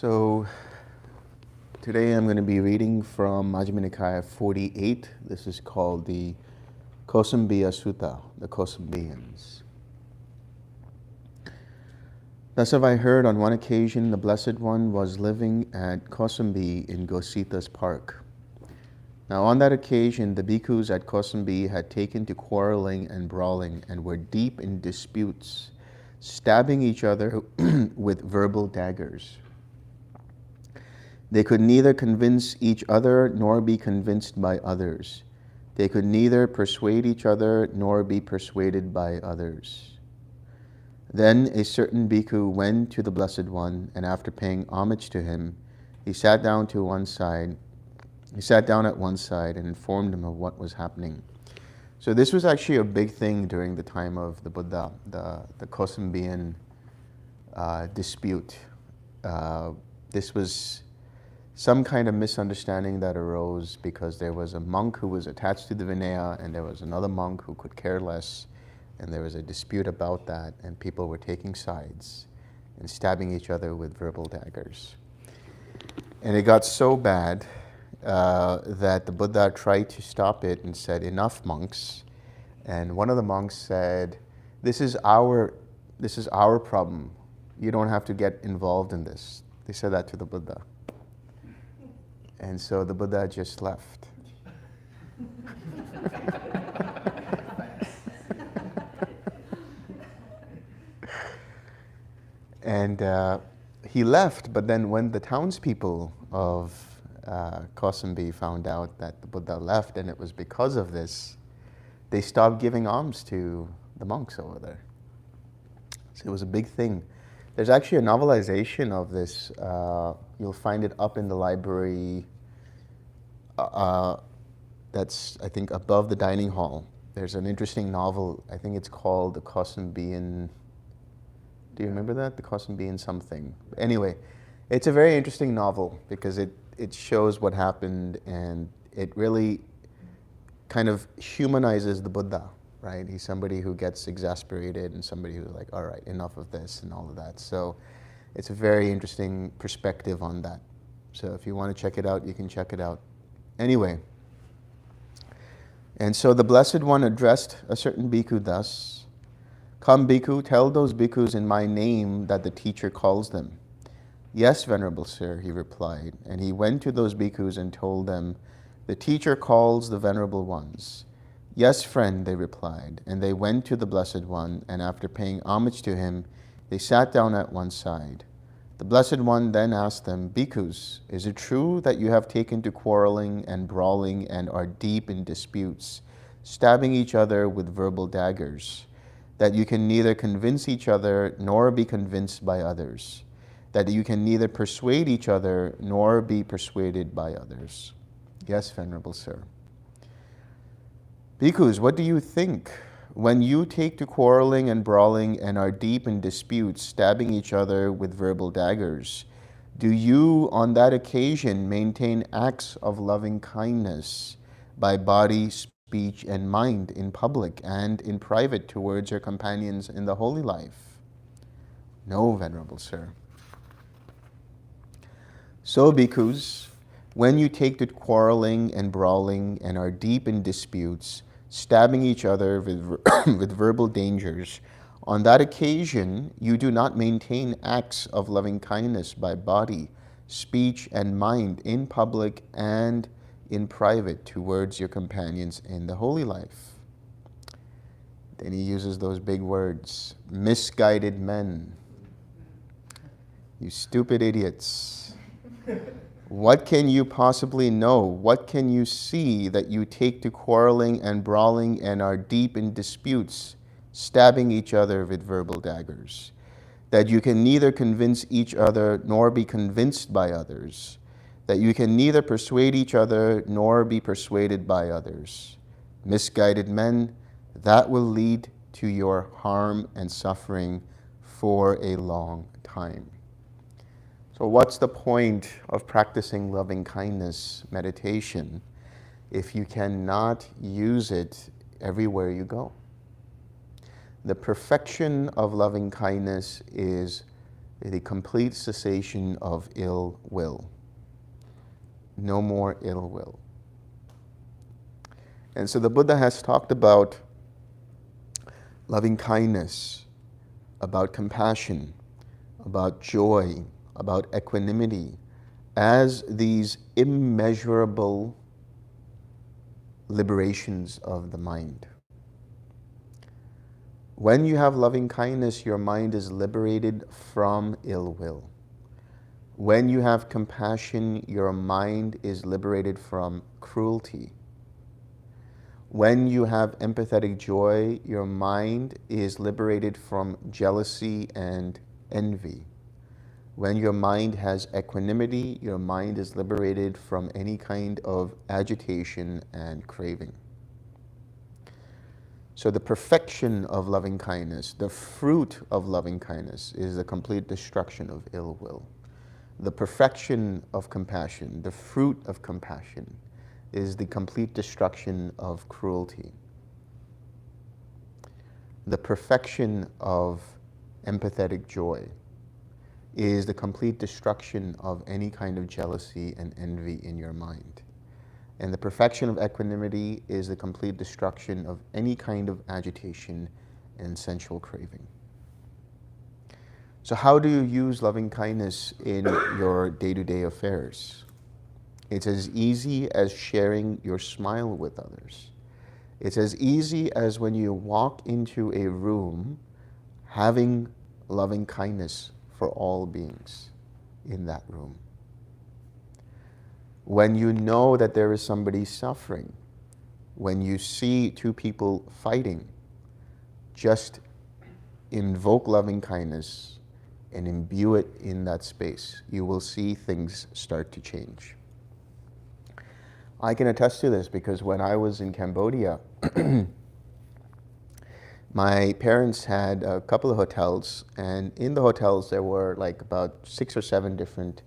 So today I'm going to be reading from Majjhima Nikaya 48. This is called the Kosambyia Sutta, the Kosambiyans. Thus have I heard on one occasion the Blessed One was living at Kosambyia in Gosita's park. Now on that occasion the bhikkhus at Kosambyia had taken to quarreling and brawling and were deep in disputes, stabbing each other with verbal daggers. They could neither convince each other nor be convinced by others. They could neither persuade each other nor be persuaded by others. Then a certain bhikkhu went to the Blessed One, and after paying homage to him, he sat down at one side and informed him of what was happening. So this was actually a big thing during the time of the Buddha, the Kosambian dispute. This was some kind of misunderstanding that arose because there was a monk who was attached to the Vinaya and there was another monk who could care less, and there was a dispute about that, and people were taking sides and stabbing each other with verbal daggers. And it got so bad that the Buddha tried to stop it and said, "Enough, monks." And one of the monks said, this is our problem. You don't have to get involved in this." They said that to the Buddha. And so the Buddha just left. And he left, but then when the townspeople of Kosambi found out that the Buddha left and it was because of this, they stopped giving alms to the monks over there. So it was a big thing. There's actually a novelization of this. You'll find it up in the library that's, I think, above the dining hall. There's an interesting novel. I think it's called The Kosambian. Do you remember that? The Kosambian something. Anyway, it's a very interesting novel because it shows what happened, and it really kind of humanizes the Buddha, right? He's somebody who gets exasperated and somebody who's like, all right, enough of this and all of that. So it's a very interesting perspective on that. So if you want to check it out, you can check it out. Anyway, and so the Blessed One addressed a certain bhikkhu thus, "Come, bhikkhu, tell those bhikkhus in my name that the teacher calls them." "Yes, Venerable Sir," he replied, and he went to those bhikkhus and told them, "The teacher calls the Venerable Ones." "Yes, friend," they replied, and they went to the Blessed One, and after paying homage to him, they sat down at one side. The Blessed One then asked them, "Bhikkhus, is it true that you have taken to quarreling and brawling and are deep in disputes, stabbing each other with verbal daggers, that you can neither convince each other nor be convinced by others, that you can neither persuade each other nor be persuaded by others?" "Yes, Venerable Sir." "Bhikkhus, what do you think? When you take to quarreling and brawling and are deep in disputes, stabbing each other with verbal daggers, do you on that occasion maintain acts of loving kindness by body, speech, and mind in public and in private towards your companions in the holy life?" "No, Venerable Sir." "So, bhikkhus, when you take to quarreling and brawling and are deep in disputes, stabbing each other with verbal dangers, on that occasion you do not maintain acts of loving kindness by body, speech, and mind in public and in private towards your companions in the holy life." Then he uses those big words, "Misguided men, you stupid idiots. What can you possibly know? What can you see that you take to quarreling and brawling and are deep in disputes, stabbing each other with verbal daggers, that you can neither convince each other nor be convinced by others, that you can neither persuade each other nor be persuaded by others? Misguided men, that will lead to your harm and suffering for a long time." So what's the point of practicing loving kindness meditation if you cannot use it everywhere you go? The perfection of loving kindness is the complete cessation of ill will. No more ill will. And so the Buddha has talked about loving kindness, about compassion, about joy, about equanimity, as these immeasurable liberations of the mind. When you have loving kindness, your mind is liberated from ill will. When you have compassion, your mind is liberated from cruelty. When you have empathetic joy, your mind is liberated from jealousy and envy. When your mind has equanimity, your mind is liberated from any kind of agitation and craving. So the perfection of loving kindness, the fruit of loving kindness, is the complete destruction of ill will. The perfection of compassion, the fruit of compassion, is the complete destruction of cruelty. The perfection of empathetic joy is the complete destruction of any kind of jealousy and envy in your mind. And the perfection of equanimity is the complete destruction of any kind of agitation and sensual craving. So how do you use loving kindness in your day-to-day affairs? It's as easy as sharing your smile with others. It's as easy as when you walk into a room, having loving kindness for all beings in that room. When you know that there is somebody suffering, when you see two people fighting, just invoke loving kindness and imbue it in that space. You will see things start to change. I can attest to this because when I was in Cambodia, my parents had a couple of hotels, and in the hotels there were like about 6 or 7 different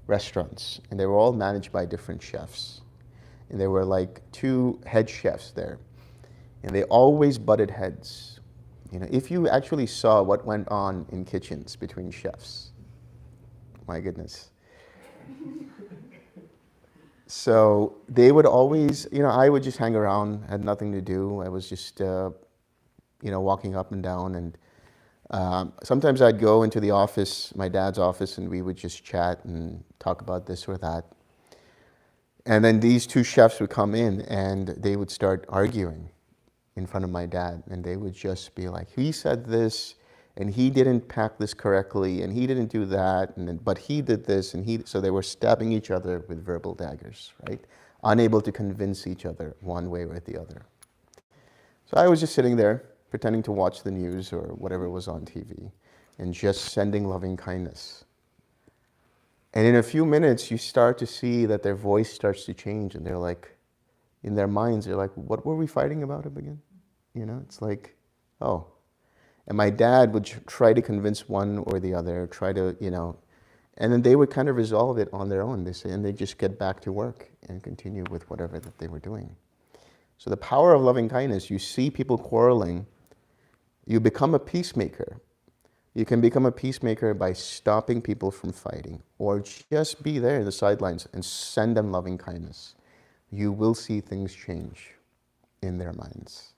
restaurants, and they were all managed by different chefs. And there were like 2 head chefs there, and they always butted heads. You know, if you actually saw what went on in kitchens between chefs, my goodness. So they would always, I would just hang around, had nothing to do. I was just, walking up and down. And sometimes I'd go into the office, my dad's office, and we would just chat and talk about this or that. And then these 2 chefs would come in and they would start arguing in front of my dad. And they would just be like, he said this, and he didn't pack this correctly, and he didn't do that, but he did this, so they were stabbing each other with verbal daggers, right? Unable to convince each other one way or the other. So I was just sitting there, pretending to watch the news or whatever was on TV, and just sending loving kindness. And in a few minutes, you start to see that their voice starts to change, and they're like, in their minds, they're like, what were we fighting about again? It's like, oh. And my dad would try to convince one or the other, and then they would kind of resolve it on their own, and they just get back to work and continue with whatever that they were doing. So the power of loving kindness, you see people quarreling, you become a peacemaker. You can become a peacemaker by stopping people from fighting, or just be there in the sidelines and send them loving kindness. You will see things change in their minds.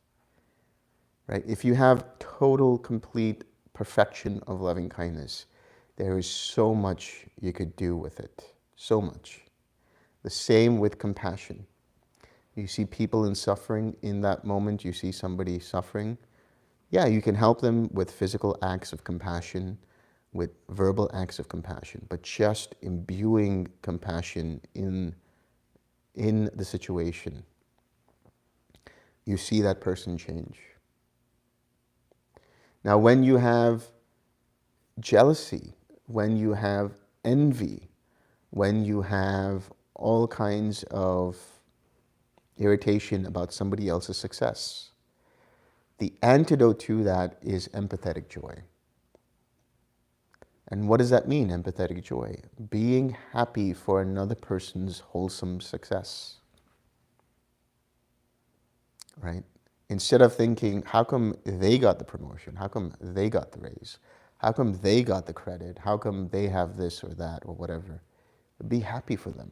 Right? If you have total, complete perfection of loving kindness, there is so much you could do with it. So much. The same with compassion. You see people in suffering in that moment, you see somebody suffering. Yeah, you can help them with physical acts of compassion, with verbal acts of compassion, but just imbuing compassion in the situation, you see that person change. Now, when you have jealousy, when you have envy, when you have all kinds of irritation about somebody else's success, the antidote to that is empathetic joy. And what does that mean, empathetic joy? Being happy for another person's wholesome success. Right? Instead of thinking, how come they got the promotion? How come they got the raise? How come they got the credit? How come they have this or that or whatever? Be happy for them.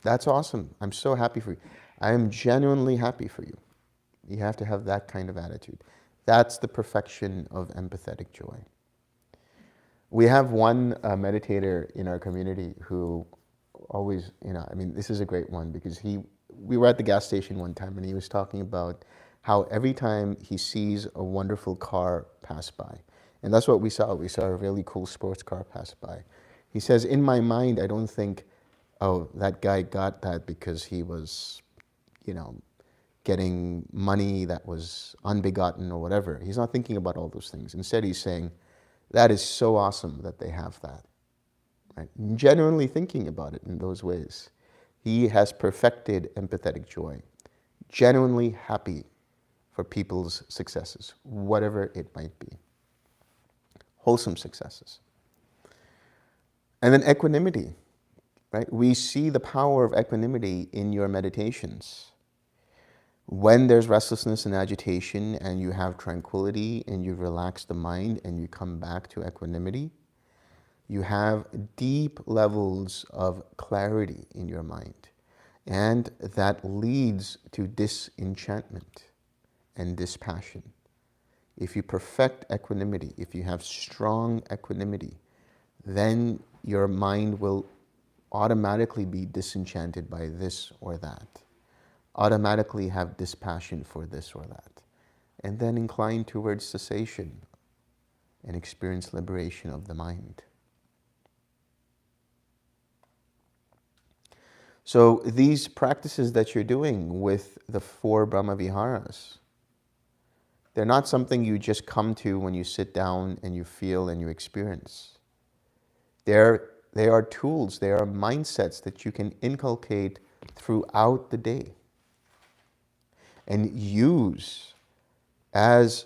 That's awesome. I'm so happy for you. I am genuinely happy for you. You have to have that kind of attitude. That's the perfection of empathetic joy. We have one meditator in our community who always, this is a great one because we were at the gas station one time and he was talking about how every time he sees a wonderful car pass by, and that's what we saw. We saw a really cool sports car pass by. He says, in my mind, I don't think, oh, that guy got that because he was, getting money that was unbegotten or whatever. He's not thinking about all those things. Instead, he's saying, that is so awesome that they have that. Right? Genuinely thinking about it in those ways. He has perfected empathetic joy. Genuinely happy for people's successes, whatever it might be. Wholesome successes. And then equanimity, right? We see the power of equanimity in your meditations. When there's restlessness and agitation and you have tranquility and you relax the mind and you come back to equanimity, you have deep levels of clarity in your mind. And that leads to disenchantment and dispassion. If you perfect equanimity, if you have strong equanimity, then your mind will automatically be disenchanted by this or that. Automatically have dispassion for this or that, and then incline towards cessation and experience liberation of the mind. So these practices that you're doing with the 4 Brahma Viharas, they're not something you just come to when you sit down and you feel and you experience. They are tools, they are mindsets that you can inculcate throughout the day and use as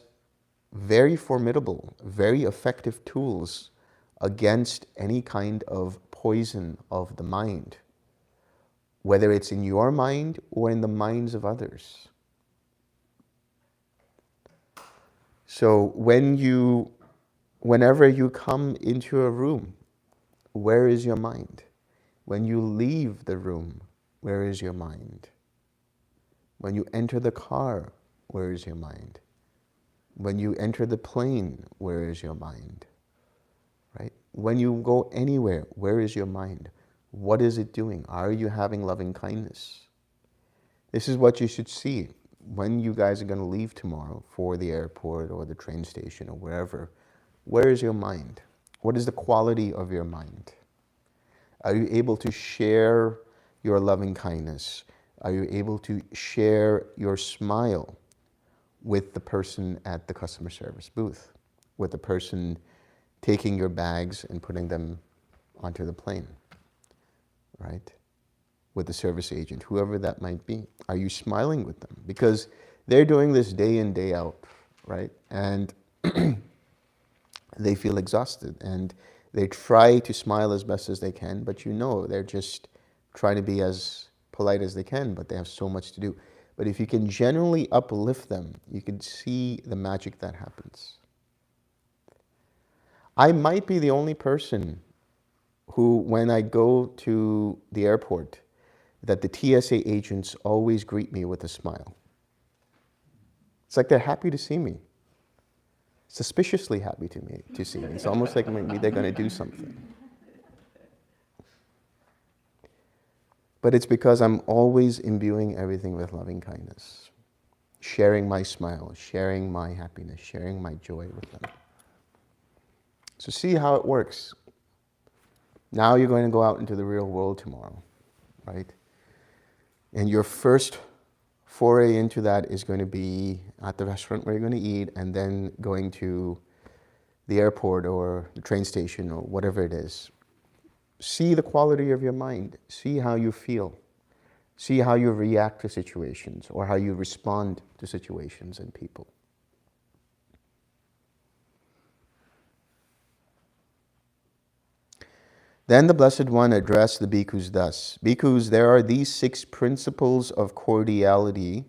very formidable, very effective tools against any kind of poison of the mind, whether it's in your mind or in the minds of others. So whenever you come into a room, where is your mind? When you leave the room, where is your mind? When you enter the car, where is your mind? When you enter the plane, where is your mind? Right? When you go anywhere, where is your mind? What is it doing? Are you having loving kindness? This is what you should see when you guys are going to leave tomorrow for the airport or the train station or wherever. Where is your mind? What is the quality of your mind? Are you able to share your loving kindness? Are you able to share your smile with the person at the customer service booth, with the person taking your bags and putting them onto the plane, right? With the service agent, whoever that might be? Are you smiling with them? Because they're doing this day in, day out, right? And they feel exhausted and they try to smile as best as they can, but they're just trying to be as polite as they can, but they have so much to do. But if you can genuinely uplift them, you can see the magic that happens. I might be the only person who, when I go to the airport, that the TSA agents always greet me with a smile. It's like they're happy to see me. Suspiciously happy to see me. It's almost like maybe they're going to do something. But it's because I'm always imbuing everything with loving kindness, sharing my smile, sharing my happiness, sharing my joy with them. So see how it works. Now you're going to go out into the real world tomorrow, right? And your first foray into that is going to be at the restaurant where you're going to eat, and then going to the airport or the train station or whatever it is. See the quality of your mind. See how you feel. See how you react to situations or how you respond to situations and people. Then the Blessed One addressed the bhikkhus thus: Bhikkhus, there are these 6 principles of cordiality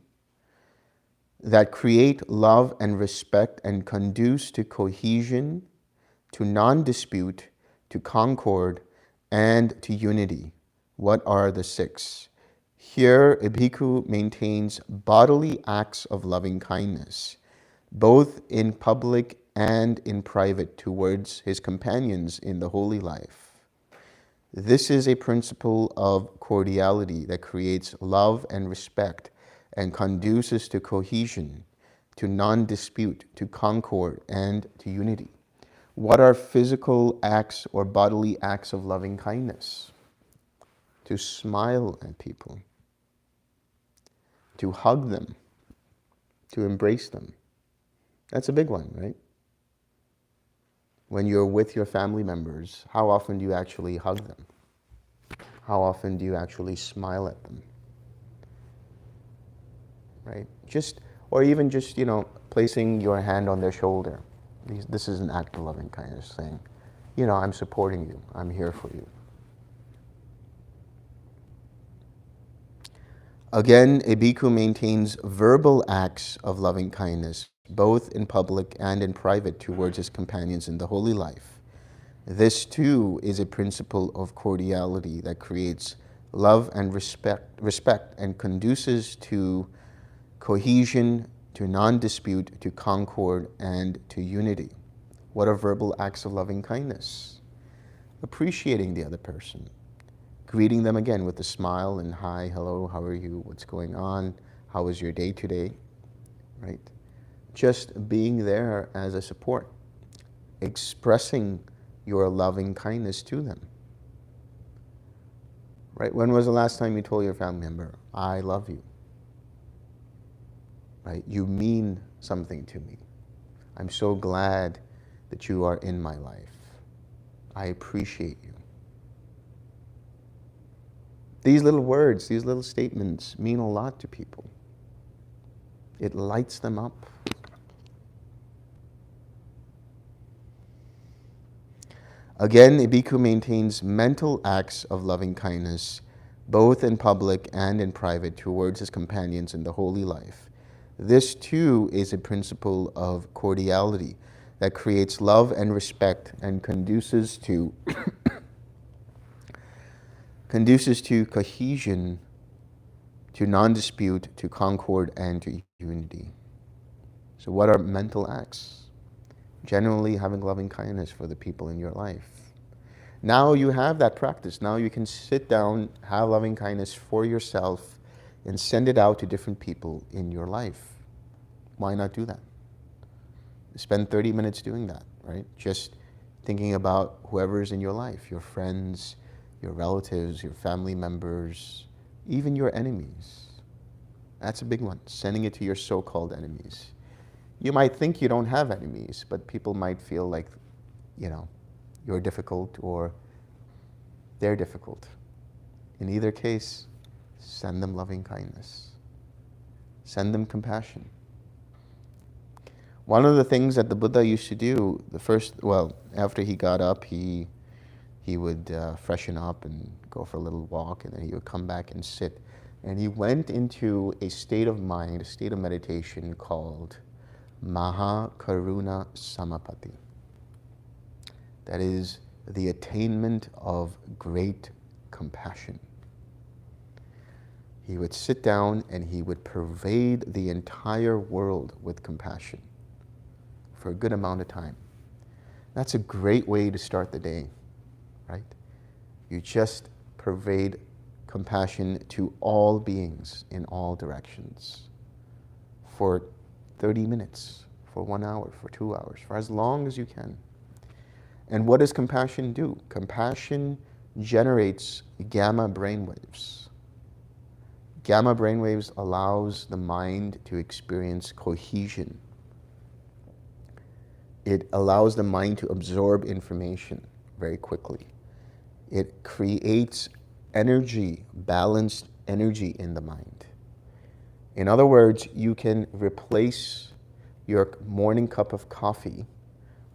that create love and respect and conduce to cohesion, to non-dispute, to concord, and to unity. What are the six? Here, a bhikkhu maintains bodily acts of loving kindness, both in public and in private towards his companions in the holy life. This is a principle of cordiality that creates love and respect and conduces to cohesion, to non-dispute, to concord, and to unity. What are physical acts or bodily acts of loving kindness? To smile at people, to hug them, to embrace them. That's a big one, right? When you're with your family members, how often do you actually hug them? How often do you actually smile at them? Right? Or even just, placing your hand on their shoulder. This is an act of loving kindness, saying, I'm supporting you. I'm here for you. Again, a bhikkhu maintains verbal acts of loving kindness, both in public and in private towards his companions in the holy life. This too is a principle of cordiality that creates love and respect and conduces to cohesion, to non-dispute, to concord, and to unity. What are verbal acts of loving kindness? Appreciating the other person, greeting them again with a smile and hi, hello, how are you, what's going on, how was your day today, right? Just being there as a support, expressing your loving kindness to them, right? When was the last time you told your family member, I love you, right? You mean something to me. I'm so glad that you are in my life. I appreciate you. These little words, these little statements mean a lot to people. It lights them up. Again, a bhikkhu maintains mental acts of loving kindness, both in public and in private towards his companions in the holy life. This too is a principle of cordiality that creates love and respect and conduces to cohesion, to non-dispute, to concord, and to unity. So what are mental acts? Generally having loving kindness for the people in your life. Now you have that practice. Now you can sit down, have loving kindness for yourself, and send it out to different people in your life. Why not do that? Spend 30 minutes doing that, right? Just thinking about whoever's in your life, your friends, your relatives, your family members, even your enemies. That's a big one, sending it to your so-called enemies. You might think you don't have enemies, but people might feel like, you're difficult or they're difficult. In either case, send them loving kindness. Send them compassion. One of the things that the Buddha used to do, after he got up, he would freshen up and go for a little walk, and then he would come back and sit. And he went into a state of mind, a state of meditation called Maha Karuna Samapatti. That is the attainment of great compassion. He would sit down and he would pervade the entire world with compassion for a good amount of time. That's a great way to start the day, right? You just pervade compassion to all beings in all directions for 30 minutes, for 1 hour, for 2 hours, for as long as you can. And what does compassion do? Compassion generates gamma brainwaves. Gamma brainwaves allows the mind to experience cohesion. It allows the mind to absorb information very quickly. It creates energy, balanced energy in the mind. In other words, you can replace your morning cup of coffee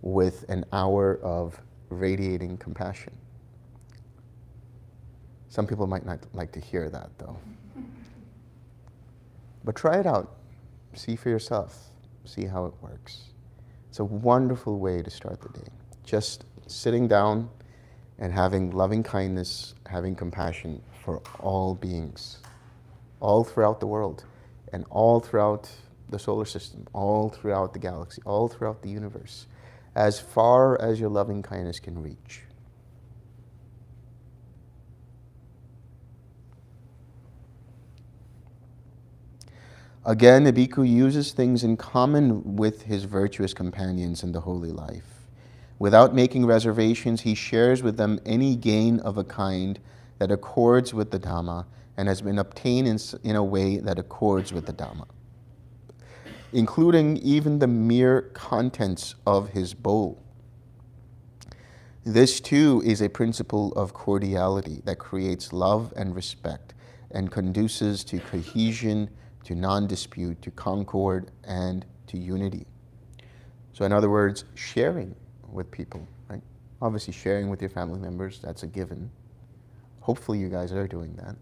with an hour of radiating compassion. Some people might not like to hear that, though. But try it out. See for yourself. See how it works. It's a wonderful way to start the day. just sitting down and having loving kindness, having compassion for all beings, all throughout the world, and all throughout the solar system, all throughout the galaxy, all throughout the universe, as far as your loving kindness can reach. Again, a bhikkhu uses things in common with his virtuous companions in the holy life. Without making reservations, he shares with them any gain of a kind that accords with the Dhamma and has been obtained in a way that accords with the Dhamma, including even the mere contents of his bowl. This too is a principle of cordiality that creates love and respect and conduces to cohesion, to non-dispute, to concord, and to unity. So in other words, sharing with people, right? Obviously sharing with your family members, that's a given. Hopefully you guys are doing that.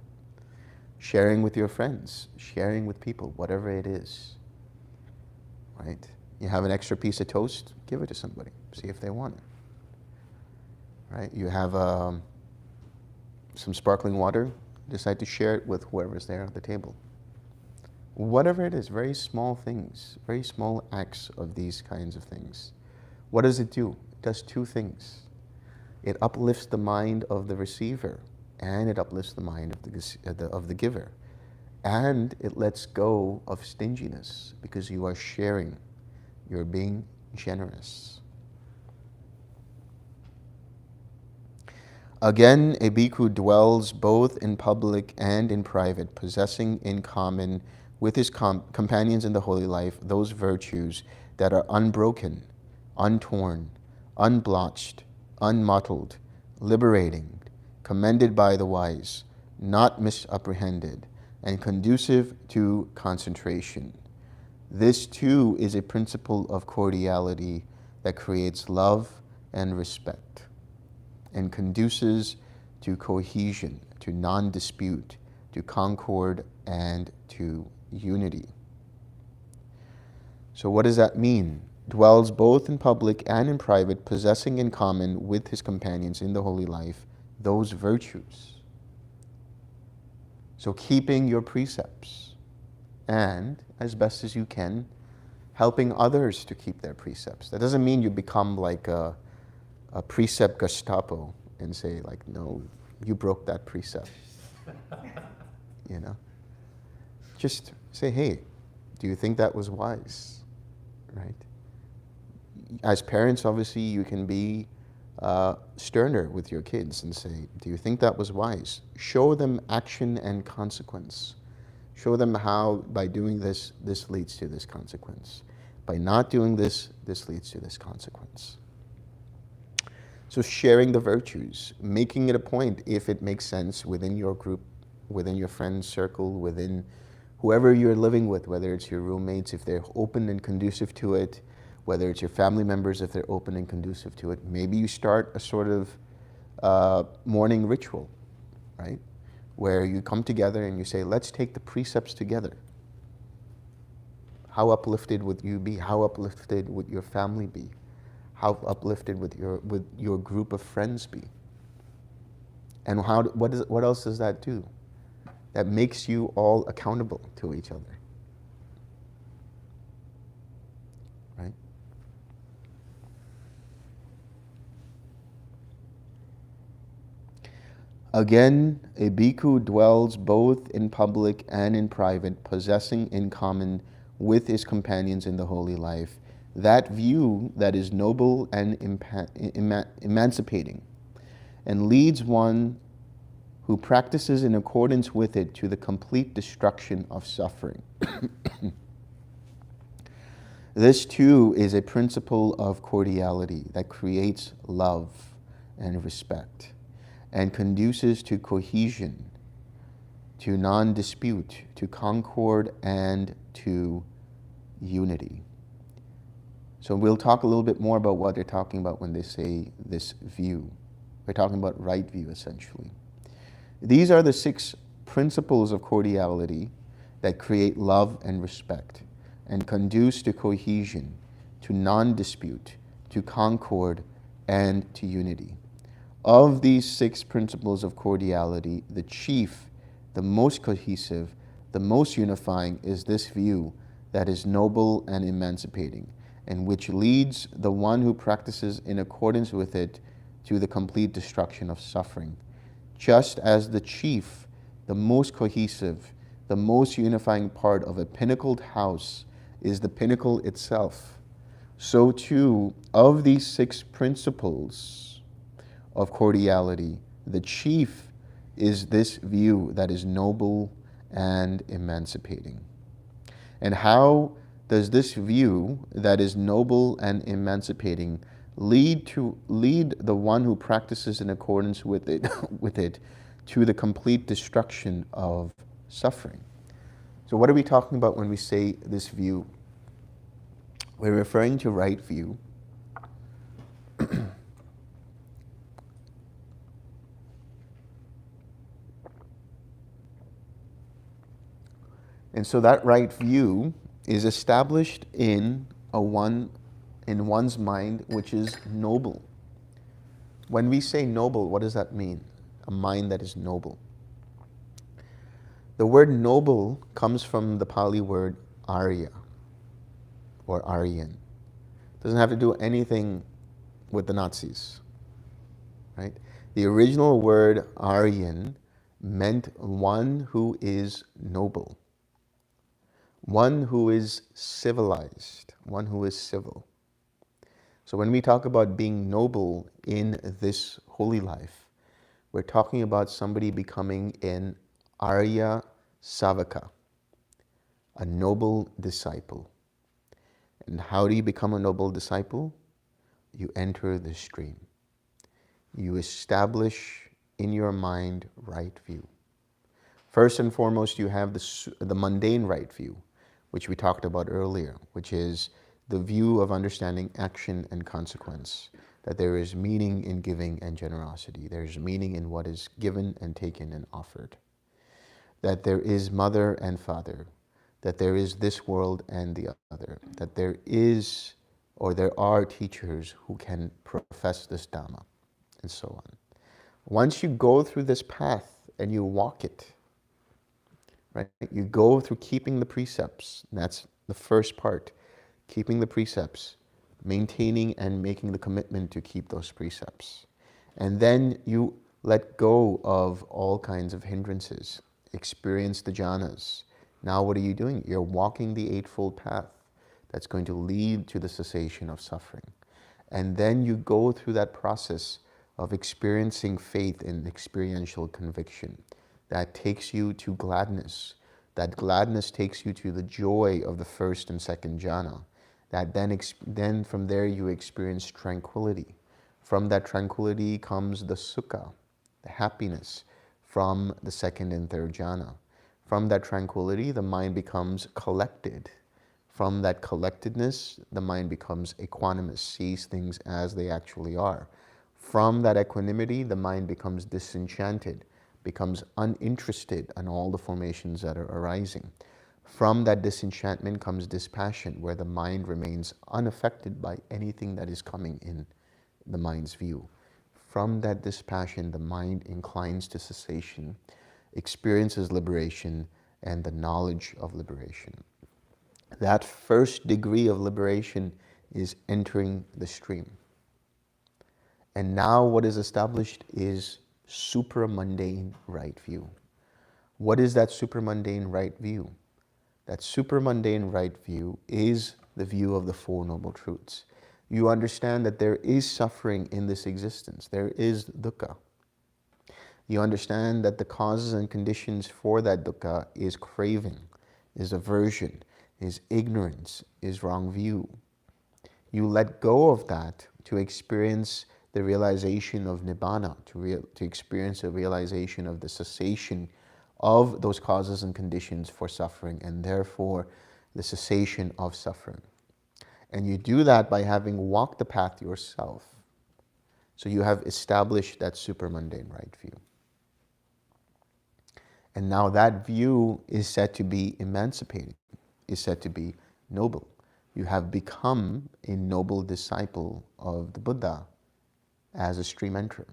Sharing with your friends, sharing with people, whatever it is, right? You have an extra piece of toast, give it to somebody, see if they want it, right? You have some sparkling water, decide to share it with whoever's there at the table. Whatever it is, very small things, very small acts of these kinds of things. What does it do? It does two things. It uplifts the mind of the receiver, and it uplifts the mind of the giver. And it lets go of stinginess because you are sharing. You're being generous. Again, a bhikkhu dwells both in public and in private, possessing in common with his companions in the holy life those virtues that are unbroken, untorn, unblotched, unmottled, liberating, commended by the wise, not misapprehended, and conducive to concentration. This too is a principle of cordiality that creates love and respect and conduces to cohesion, to non-dispute, to concord, and to unity. So what does that mean? Dwells both in public and in private, possessing in common with his companions in the holy life those virtues. So keeping your precepts and, as best as you can, helping others to keep their precepts. That doesn't mean you become like a precept Gestapo and say like, no, you broke that precept. You know? Just say, hey, do you think that was wise? Right? As parents, obviously, you can be sterner with your kids and say, do you think that was wise? Show them action and consequence. Show them how, by doing this, this leads to this consequence. By not doing this, this leads to this consequence. So sharing the virtues, making it a point, if it makes sense, within your group, within your friend circle, within whoever you're living with, whether it's your roommates, if they're open and conducive to it, whether it's your family members, if they're open and conducive to it. Maybe you start a sort of morning ritual, right? Where you come together and you say, let's take the precepts together. How uplifted would you be? How uplifted would your family be? How uplifted would your group of friends be? And what else does that do? That makes you all accountable to each other. Right? Again, a bhikkhu dwells both in public and in private, possessing in common with his companions in the holy life that view that is noble and emancipating, and leads one who practices in accordance with it to the complete destruction of suffering. This too is a principle of cordiality that creates love and respect and conduces to cohesion, to non-dispute, to concord, and to unity. So we'll talk a little bit more about what they're talking about when they say this view. They're talking about right view, essentially. These are the 6 principles of cordiality that create love and respect and conduce to cohesion, to non-dispute, to concord, and to unity. Of these 6 principles of cordiality, the chief, the most cohesive, the most unifying is this view that is noble and emancipating, and which leads the one who practices in accordance with it to the complete destruction of suffering. Just as the chief, the most cohesive, the most unifying part of a pinnacled house is the pinnacle itself, so too, of these 6 principles of cordiality, the chief is this view that is noble and emancipating. And how does this view that is noble and emancipating lead the one who practices in accordance with it with it to the complete destruction of suffering? So what are we talking about when we say this view? We're referring to right view. And so that right view is established in one's mind, which is noble. When we say noble, what does that mean? A mind that is noble. The word noble comes from the Pali word Arya or Aryan. It doesn't have to do anything with the Nazis, right? The original word Aryan meant one who is noble, one who is civilized, one who is civil. So when we talk about being noble in this holy life, we're talking about somebody becoming an Arya Savaka, a noble disciple. And how do you become a noble disciple? You enter the stream. You establish in your mind right view. First and foremost, you have the mundane right view, which we talked about earlier, which is the view of understanding action and consequence, that there is meaning in giving and generosity. There is meaning in what is given and taken and offered. That there is mother and father, that there is this world and the other, that there is or there are teachers who can profess this Dhamma, and so on. Once you go through this path and you walk it, right? You go through keeping the precepts. That's the first part. Keeping the precepts, maintaining and making the commitment to keep those precepts. And then you let go of all kinds of hindrances. Experience the jhanas. Now what are you doing? You're walking the Eightfold Path that's going to lead to the cessation of suffering. And then you go through that process of experiencing faith and experiential conviction. That takes you to gladness. That gladness takes you to the joy of the first and second jhana. That then from there you experience tranquility. From that tranquility comes the Sukha, the happiness from the second and third jhana. From that tranquility, the mind becomes collected. From that collectedness, the mind becomes equanimous, sees things as they actually are. From that equanimity, the mind becomes disenchanted, becomes uninterested in all the formations that are arising. From that disenchantment comes dispassion, where the mind remains unaffected by anything that is coming in the mind's view. From that dispassion, the mind inclines to cessation, experiences liberation, and the knowledge of liberation. That first degree of liberation is entering the stream. And now what is established is supramundane right view. What is that supramundane right view? That supramundane right view is the view of the Four Noble Truths. You understand that there is suffering in this existence. There is dukkha. You understand that the causes and conditions for that dukkha is craving, is aversion, is ignorance, is wrong view. You let go of that to experience the realization of nibbana, to experience a realization of the cessation of those causes and conditions for suffering, and therefore the cessation of suffering. And you do that by having walked the path yourself. So you have established that supramundane right view. And now that view is said to be emancipating, is said to be noble. You have become a noble disciple of the Buddha as a stream enterer.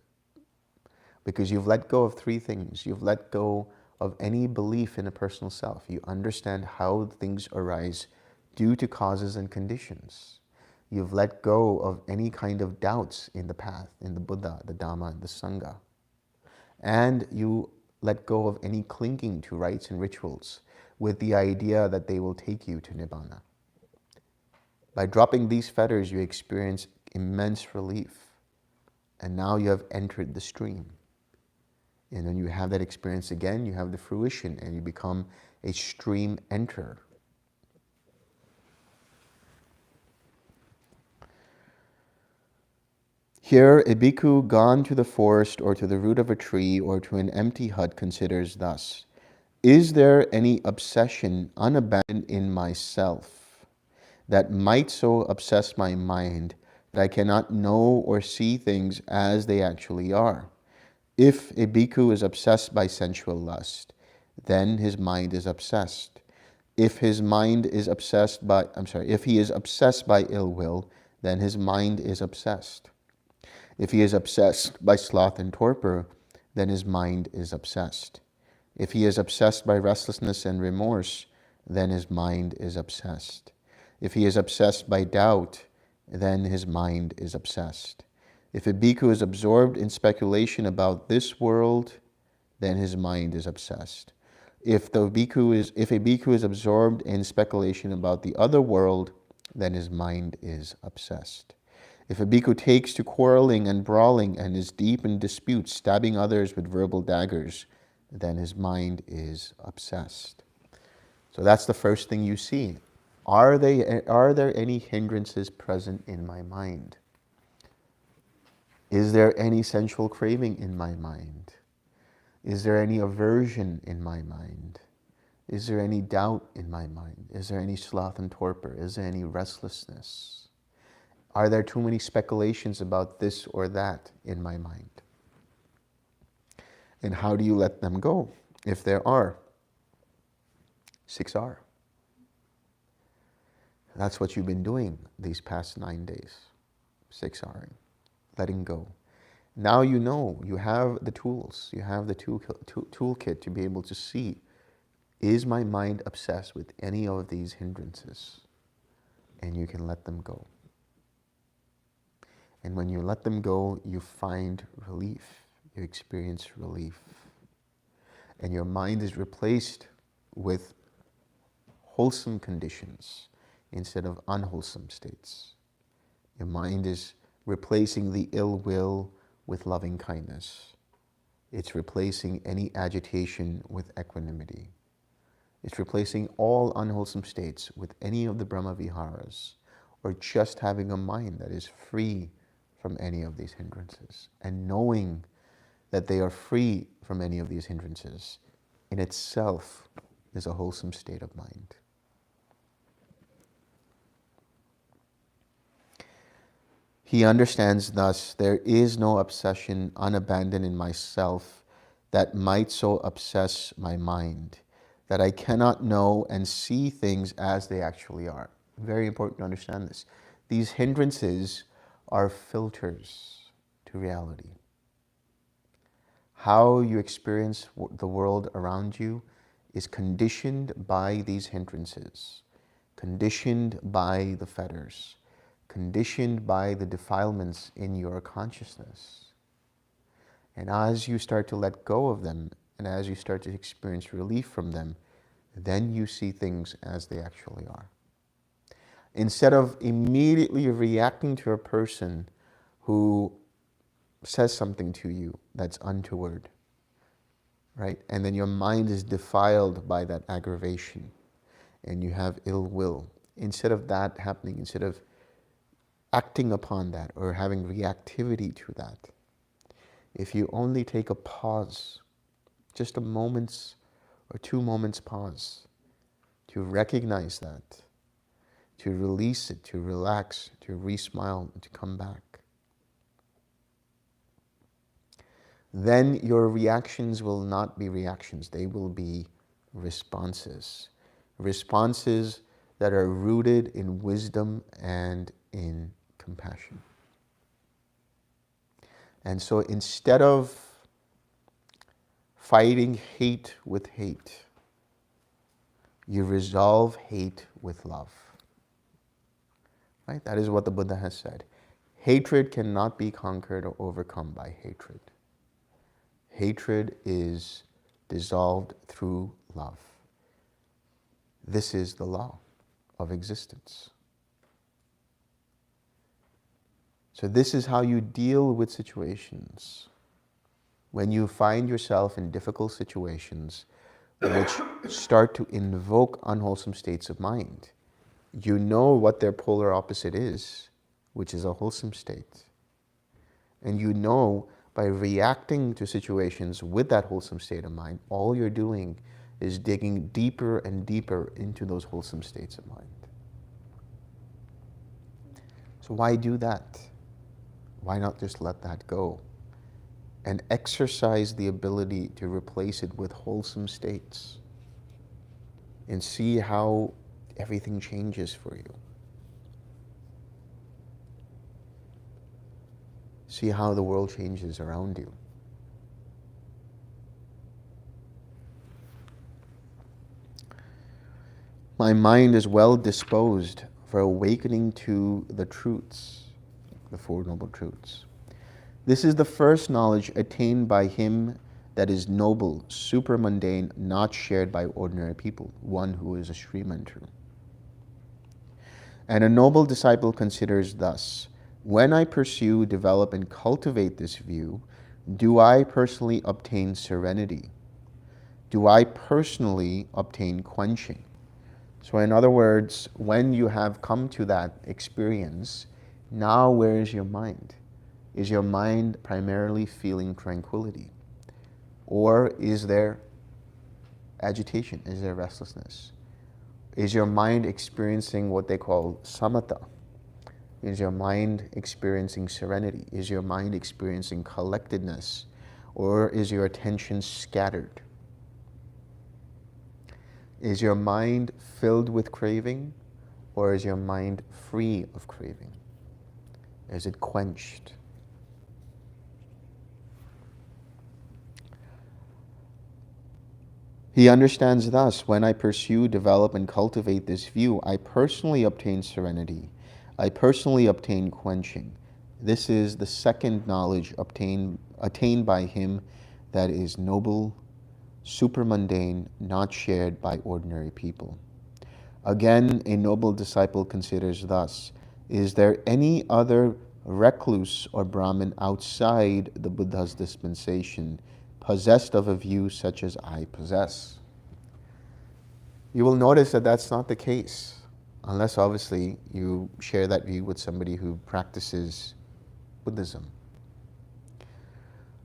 Because you've let go of three things. You've let go of any belief in a personal self. You understand how things arise due to causes and conditions. You've let go of any kind of doubts in the path, in the Buddha, the Dhamma, and the Sangha. And you let go of any clinging to rites and rituals with the idea that they will take you to Nibbana. By dropping these fetters, you experience immense relief. And now you have entered the stream. And when you have that experience again, you have the fruition and you become a stream enterer. Here, a bhikkhu gone to the forest or to the root of a tree or to an empty hut considers thus: is there any obsession unabandoned in myself that might so obsess my mind that I cannot know or see things as they actually are? If a bhikkhu is obsessed by sensual lust, then his mind is obsessed. If his mind is obsessed by, if he is obsessed by ill will, then his mind is obsessed. If he is obsessed by sloth and torpor, then his mind is obsessed. If he is obsessed by restlessness and remorse, then his mind is obsessed. If he is obsessed by doubt, then his mind is obsessed. If a bhikkhu is absorbed in speculation about this world, then his mind is obsessed. If a bhikkhu is absorbed in speculation about the other world, then his mind is obsessed. If a bhikkhu takes to quarreling and brawling and is deep in disputes, stabbing others with verbal daggers, then his mind is obsessed. So that's the first thing you see. Are there any hindrances present in my mind? Is there any sensual craving in my mind? Is there any aversion in my mind? Is there any doubt in my mind? Is there any sloth and torpor? Is there any restlessness? Are there too many speculations about this or that in my mind? And how do you let them go, if there are? 6R. That's what you've been doing these past 9 days. 6R. Letting go. Now you know, you have the tools, you have the toolkit to be able to see, is my mind obsessed with any of these hindrances? And you can let them go. And when you let them go, you find relief, you experience relief. And your mind is replaced with wholesome conditions instead of unwholesome states. Your mind is replacing the ill will with loving kindness. It's replacing any agitation with equanimity. It's replacing all unwholesome states with any of the Brahma Viharas, or just having a mind that is free from any of these hindrances. And knowing that they are free from any of these hindrances in itself is a wholesome state of mind. He understands thus, there is no obsession unabandoned in myself that might so obsess my mind, that I cannot know and see things as they actually are. Very important to understand this. These hindrances are filters to reality. How you experience the world around you is conditioned by these hindrances, conditioned by the fetters, conditioned by the defilements in your consciousness. And as you start to let go of them, and as you start to experience relief from them, then you see things as they actually are. Instead of immediately reacting to a person who says something to you that's untoward, right? And then your mind is defiled by that aggravation, and you have ill will. Instead of that happening, instead of acting upon that or having reactivity to that, if you only take a pause, just a moment's or 2 moments pause to recognize that, to release it, to relax, to re-smile, and to come back, then your reactions will not be reactions, they will be responses. Responses that are rooted in wisdom and in compassion. And so instead of fighting hate with hate, you resolve hate with love. Right? That is what the Buddha has said. Hatred cannot be conquered or overcome by hatred. Hatred is dissolved through love. This is the law of existence. So this is how you deal with situations. When you find yourself in difficult situations which start to invoke unwholesome states of mind, you know what their polar opposite is, which is a wholesome state. And you know by reacting to situations with that wholesome state of mind, all you're doing is digging deeper and deeper into those wholesome states of mind. So why do that? Why not just let that go and exercise the ability to replace it with wholesome states and see how everything changes for you? See how the world changes around you. My mind is well disposed for awakening to the truths, the Four Noble Truths. This is the first knowledge attained by him that is noble, supramundane, not shared by ordinary people, one who is a Srimantu. And a noble disciple considers thus: when I pursue, develop, and cultivate this view, do I personally obtain serenity? Do I personally obtain quenching? So in other words, when you have come to that experience, now where is your mind? Is your mind primarily feeling tranquility? Or is there agitation? Is there restlessness? Is your mind experiencing what they call samatha? Is your mind experiencing serenity? Is your mind experiencing collectedness? Or is your attention scattered? Is your mind filled with craving? Or is your mind free of craving? Is it quenched? He understands thus: when I pursue, develop, and cultivate this view, I personally obtain serenity. I personally obtain quenching. This is the second knowledge attained by him that is noble, supramundane, not shared by ordinary people. Again, a noble disciple considers thus: is there any other recluse or Brahmin outside the Buddha's dispensation possessed of a view such as I possess? You will notice that that's not the case, unless obviously you share that view with somebody who practices Buddhism.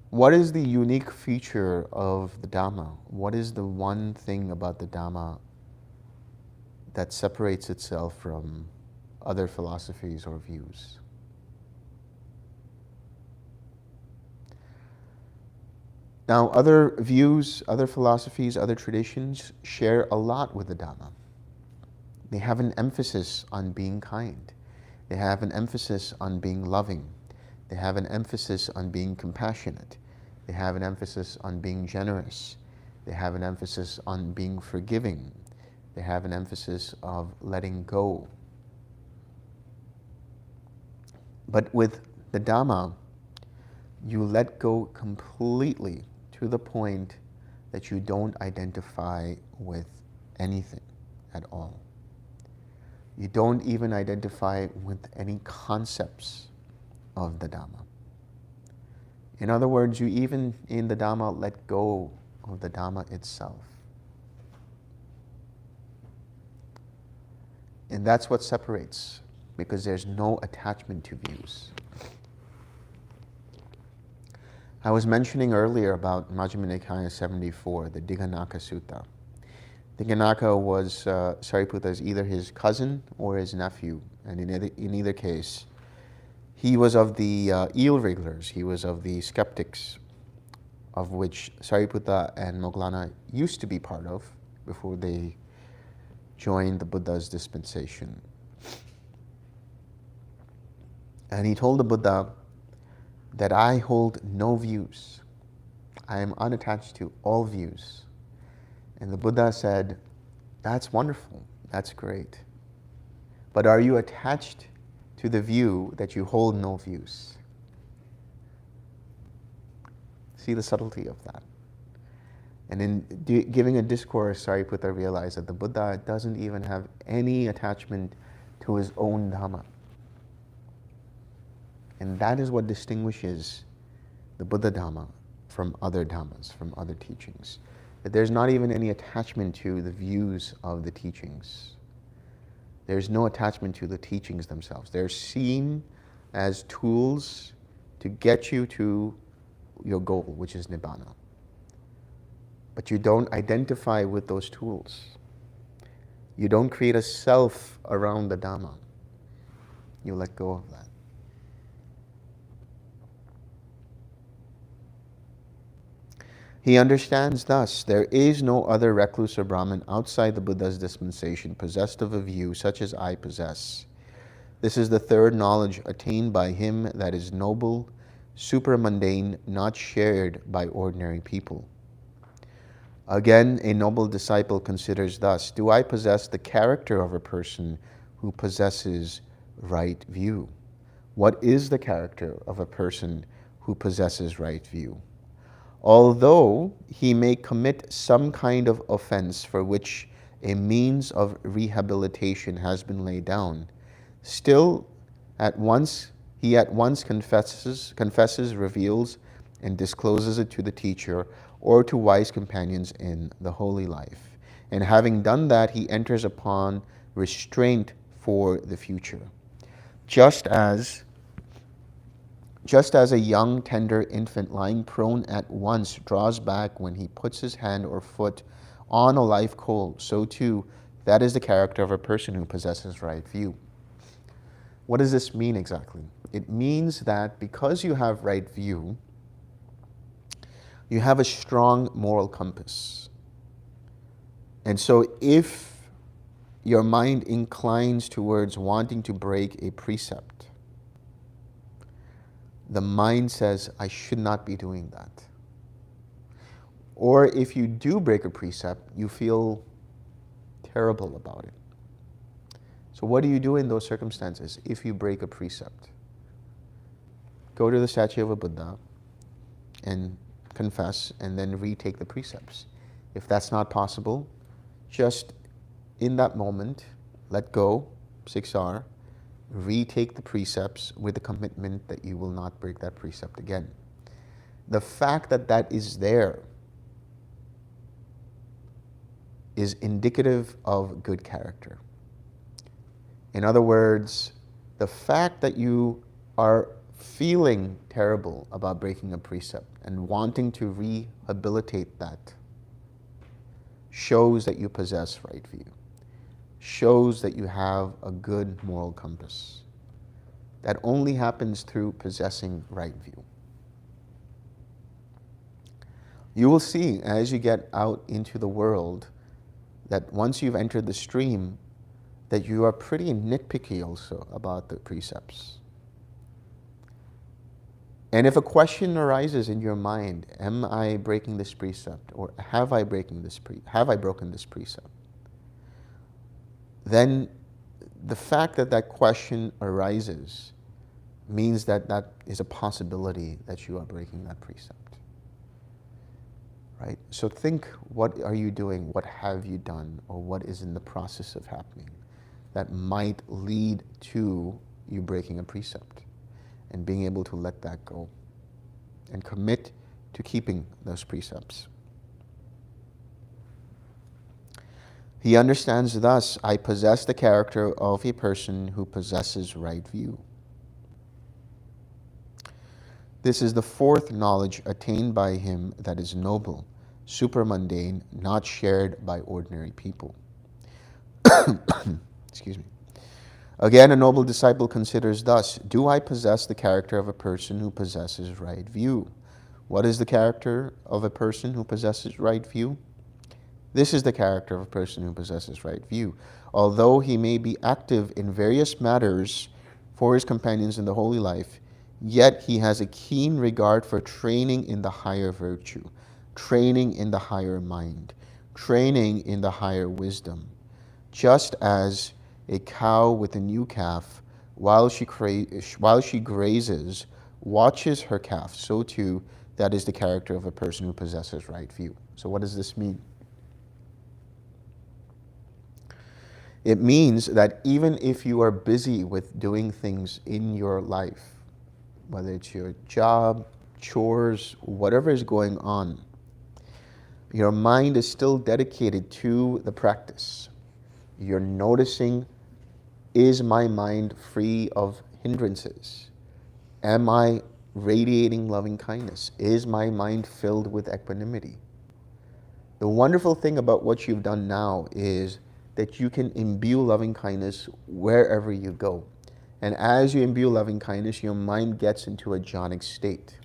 What is the unique feature of the Dhamma? What is the one thing about the Dhamma that separates itself from other philosophies or views? Now, other views, other philosophies, other traditions share a lot with the Dhamma. They have an emphasis on being kind. They have an emphasis on being loving. They have an emphasis on being compassionate. They have an emphasis on being generous. They have an emphasis on being forgiving. They have an emphasis of letting go. But with the Dhamma, you let go completely to the point that you don't identify with anything at all. You don't even identify with any concepts of the Dhamma. In other words, you even in the Dhamma let go of the Dhamma itself. And that's what separates, because there's no attachment to views. I was mentioning earlier about Majjhima Nikaya 74, the Dighanaka Sutta. Dighanaka was Sariputta's either his cousin or his nephew, and in either case, he was of the eel wrigglers, he was of the skeptics, of which Sariputta and Moggallana used to be part of before they joined the Buddha's dispensation. And he told the Buddha that I hold no views. I am unattached to all views. And the Buddha said, that's wonderful, that's great. But are you attached to the view that you hold no views? See the subtlety of that. And in giving a discourse, Sariputta realized that the Buddha doesn't even have any attachment to his own Dhamma. And that is what distinguishes the Buddha Dhamma from other Dhammas, from other teachings. That there's not even any attachment to the views of the teachings. There's no attachment to the teachings themselves. They're seen as tools to get you to your goal, which is Nibbana. But you don't identify with those tools. You don't create a self around the Dhamma. You let go of that. He understands thus, there is no other recluse or Brahmin outside the Buddha's dispensation possessed of a view such as I possess. This is the third knowledge attained by him that is noble, supramundane, not shared by ordinary people. Again, a noble disciple considers thus, do I possess the character of a person who possesses right view? What is the character of a person who possesses right view? Although he may commit some kind of offense for which a means of rehabilitation has been laid down, still he at once confesses, reveals, and discloses it to the teacher or to wise companions in the holy life. And having done that, he enters upon restraint for the future. Just as a young, tender infant lying prone at once draws back when he puts his hand or foot on a live coal, so too, that is the character of a person who possesses right view. What does this mean exactly? It means that because you have right view, you have a strong moral compass. And so if your mind inclines towards wanting to break a precept, the mind says, I should not be doing that. Or if you do break a precept, you feel terrible about it. So what do you do in those circumstances if you break a precept? Go to the statue of a Buddha and confess, and then retake the precepts. If that's not possible, just in that moment, let go, 6R, retake the precepts with the commitment that you will not break that precept again. The fact that that is there is indicative of good character. In other words, the fact that you are feeling terrible about breaking a precept and wanting to rehabilitate that shows that you possess right view, shows that you have a good moral compass. That only happens through possessing right view. You will see as you get out into the world that once you've entered the stream, that you are pretty nitpicky also about the precepts. And if a question arises in your mind, am I breaking this precept, or have I broken this precept? Then the fact that that question arises means that that is a possibility that you are breaking that precept. Right? So think, what are you doing? What have you done? Or what is in the process of happening that might lead to you breaking a precept? And being able to let that go and commit to keeping those precepts. He understands thus, I possess the character of a person who possesses right view. This is the fourth knowledge attained by him that is noble, supramundane, not shared by ordinary people. Excuse me. Again, a noble disciple considers thus, do I possess the character of a person who possesses right view? What is the character of a person who possesses right view? This is the character of a person who possesses right view. Although he may be active in various matters for his companions in the holy life, Yet he has a keen regard for training in the higher virtue, training in the higher mind, training in the higher wisdom. Just as a cow with a new calf, while she grazes, watches her calf, so too that is the character of a person who possesses right view. So what does this mean? It means that even if you are busy with doing things in your life, whether it's your job, chores, whatever is going on, your mind is still dedicated to the practice. You're noticing, is my mind free of hindrances? Am I radiating loving kindness? Is my mind filled with equanimity? The wonderful thing about what you've done now is that you can imbue loving kindness wherever you go. And as you imbue loving kindness, your mind gets into a jhanic state.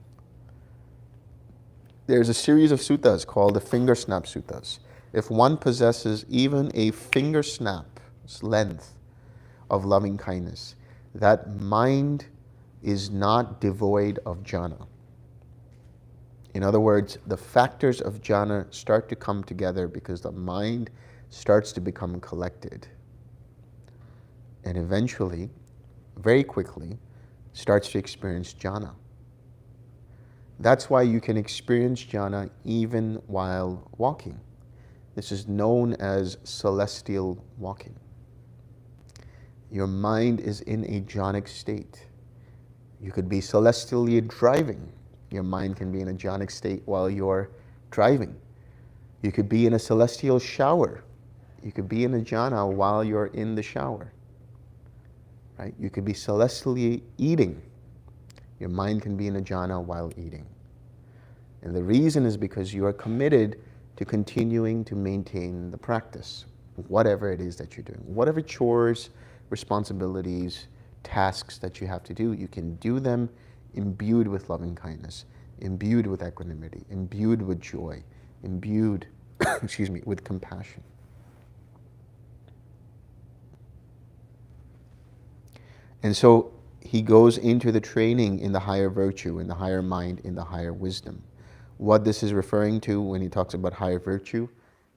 There's a series of suttas called the finger snap suttas. If one possesses even a finger snap's length of loving kindness, that mind is not devoid of jhana. In other words, the factors of jhana start to come together because the mind starts to become collected. And eventually, very quickly, starts to experience jhana. That's why you can experience jhana even while walking. This is known as celestial walking. Your mind is in a jhanic state. You could be celestially driving. Your mind can be in a jhanic state while you're driving. You could be in a celestial shower. You could be in a jhana while you're in the shower. Right? You could be celestially eating. Your mind can be in a jhana while eating. And the reason is because you are committed to continuing to maintain the practice, whatever it is that you're doing. Whatever chores, responsibilities, tasks that you have to do, you can do them imbued with loving kindness, imbued with equanimity, imbued with joy, imbued, with compassion. And so he goes into the training in the higher virtue, in the higher mind, in the higher wisdom. What this is referring to when he talks about higher virtue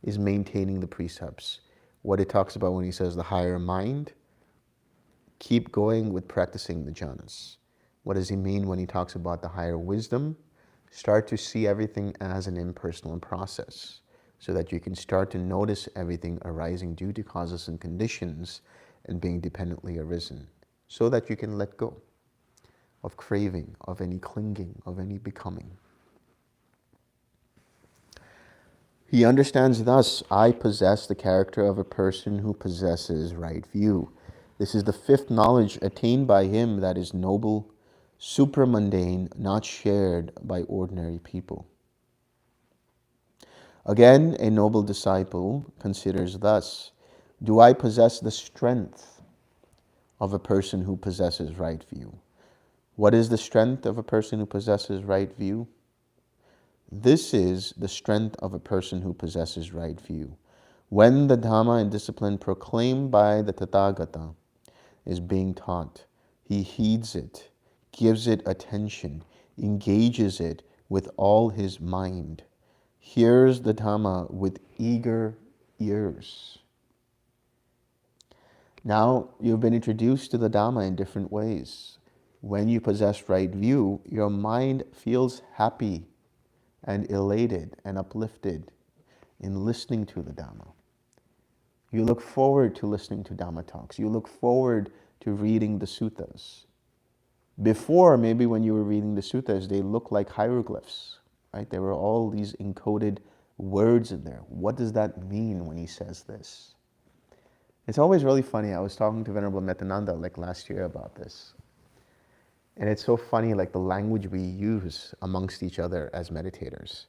is maintaining the precepts. What it talks about when he says the higher mind, keep going with practicing the jhanas. What does he mean when he talks about the higher wisdom? Start to see everything as an impersonal process so that you can start to notice everything arising due to causes and conditions and being dependently arisen, so that you can let go of craving, of any clinging, of any becoming. He understands thus, I possess the character of a person who possesses right view. This is the fifth knowledge attained by him that is noble, supramundane, not shared by ordinary people. Again, a noble disciple considers thus, do I possess the strength of a person who possesses right view? What is the strength of a person who possesses right view? This is the strength of a person who possesses right view. When the Dhamma and discipline proclaimed by the Tathagata is being taught, he heeds it, gives it attention, engages it with all his mind, hears the Dhamma with eager ears. Now you've been introduced to the Dhamma in different ways. When you possess right view, your mind feels happy and elated and uplifted in listening to the Dhamma. You look forward to listening to Dhamma talks. You look forward to reading the suttas. Before, maybe when you were reading the suttas, they looked like hieroglyphs, right? There were all these encoded words in there. What does that mean when he says this? It's always really funny. I was talking to Venerable Metta like last year about this. And it's so funny, like the language we use amongst each other as meditators.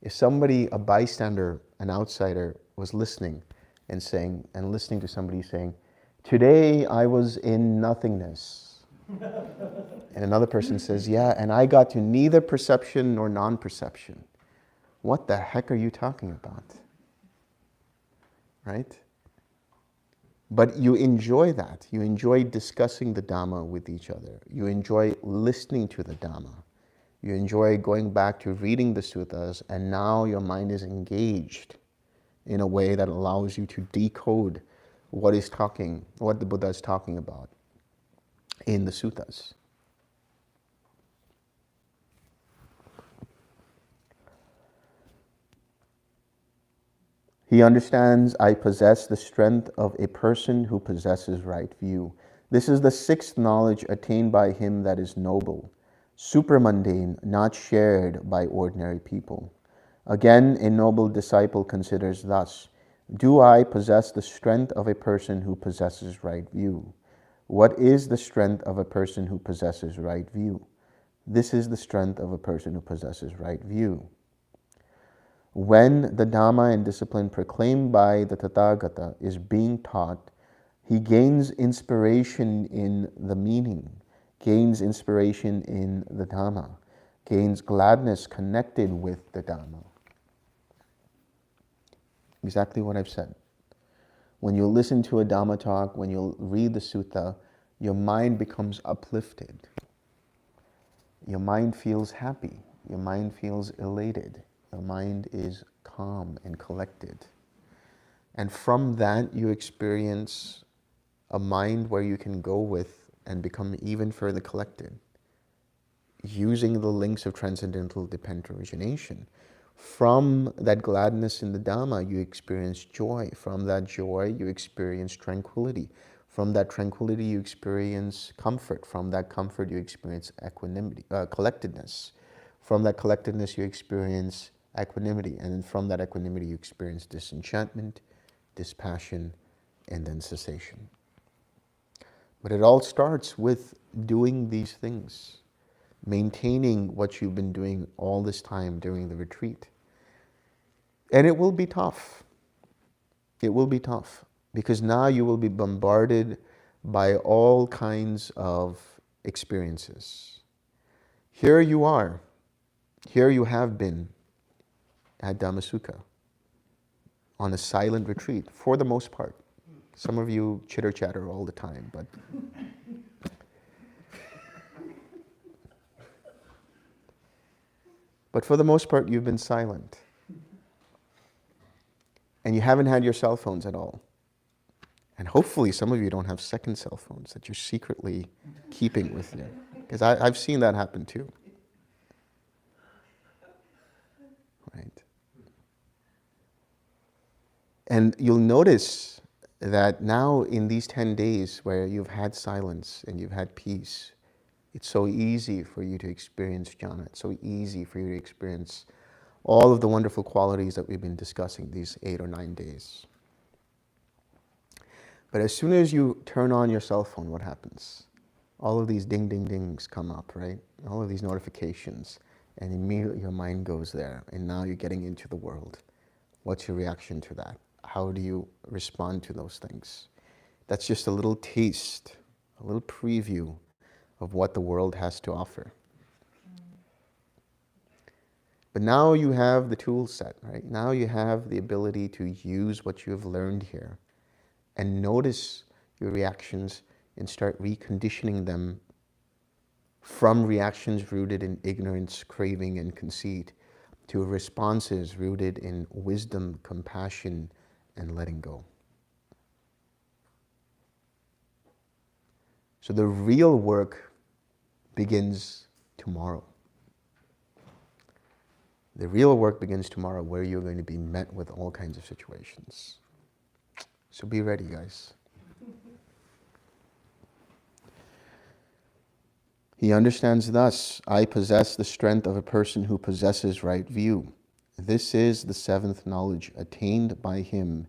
If somebody, a bystander, an outsider, was listening and saying, and listening to somebody saying, today I was in nothingness. And another person says, yeah, and I got to neither perception nor non-perception. What the heck are you talking about? Right? But you enjoy that. You enjoy discussing the Dhamma with each other. You enjoy listening to the Dhamma. You enjoy going back to reading the suttas, and now your mind is engaged in a way that allows you to decode what the Buddha is talking about in the suttas. He understands, I possess the strength of a person who possesses right view. This is the sixth knowledge attained by him that is noble, supramundane, not shared by ordinary people. Again, a noble disciple considers thus, do I possess the strength of a person who possesses right view? What is the strength of a person who possesses right view? This is the strength of a person who possesses right view. When the Dhamma and discipline proclaimed by the Tathagata is being taught, he gains inspiration in the meaning, gains inspiration in the Dhamma, gains gladness connected with the Dhamma. Exactly what I've said. When you listen to a Dhamma talk, when you read the sutta, your mind becomes uplifted. Your mind feels happy. Your mind feels elated. Your mind is calm and collected. And from that, you experience a mind where you can go with and become even further collected, using the links of transcendental dependent origination. From that gladness in the Dhamma, you experience joy. From that joy, you experience tranquility. From that tranquility, you experience comfort. From that comfort, you experience equanimity, collectedness. From that collectedness, you experience equanimity. And then from that equanimity, you experience disenchantment, dispassion, and then cessation. But it all starts with doing these things, maintaining what you've been doing all this time during the retreat. And it will be tough. It will be tough because now you will be bombarded by all kinds of experiences. Here you are. Here you have been at Dhammasukha on a silent retreat for the most part. Some of you chitter-chatter all the time, but for the most part, you've been silent. And you haven't had your cell phones at all. And hopefully some of you don't have second cell phones that you're secretly keeping with you. Because I've seen that happen too. Right? And you'll notice that now in these 10 days where you've had silence and you've had peace, it's so easy for you to experience jhana. It's so easy for you to experience all of the wonderful qualities that we've been discussing these 8 or 9 days. But as soon as you turn on your cell phone, what happens? All of these ding, ding, dings come up, right? All of these notifications, and immediately your mind goes there, and now you're getting into the world. What's your reaction to that? How do you respond to those things? That's just a little taste, a little preview of what the world has to offer. But now you have the tool set, right? Now you have the ability to use what you have learned here and notice your reactions and start reconditioning them from reactions rooted in ignorance, craving, and conceit to responses rooted in wisdom, compassion, and letting go. So the real work begins tomorrow. The real work begins tomorrow, where you're going to be met with all kinds of situations. So be ready, guys. He understands thus, I possess the strength of a person who possesses right view. This is the seventh knowledge attained by him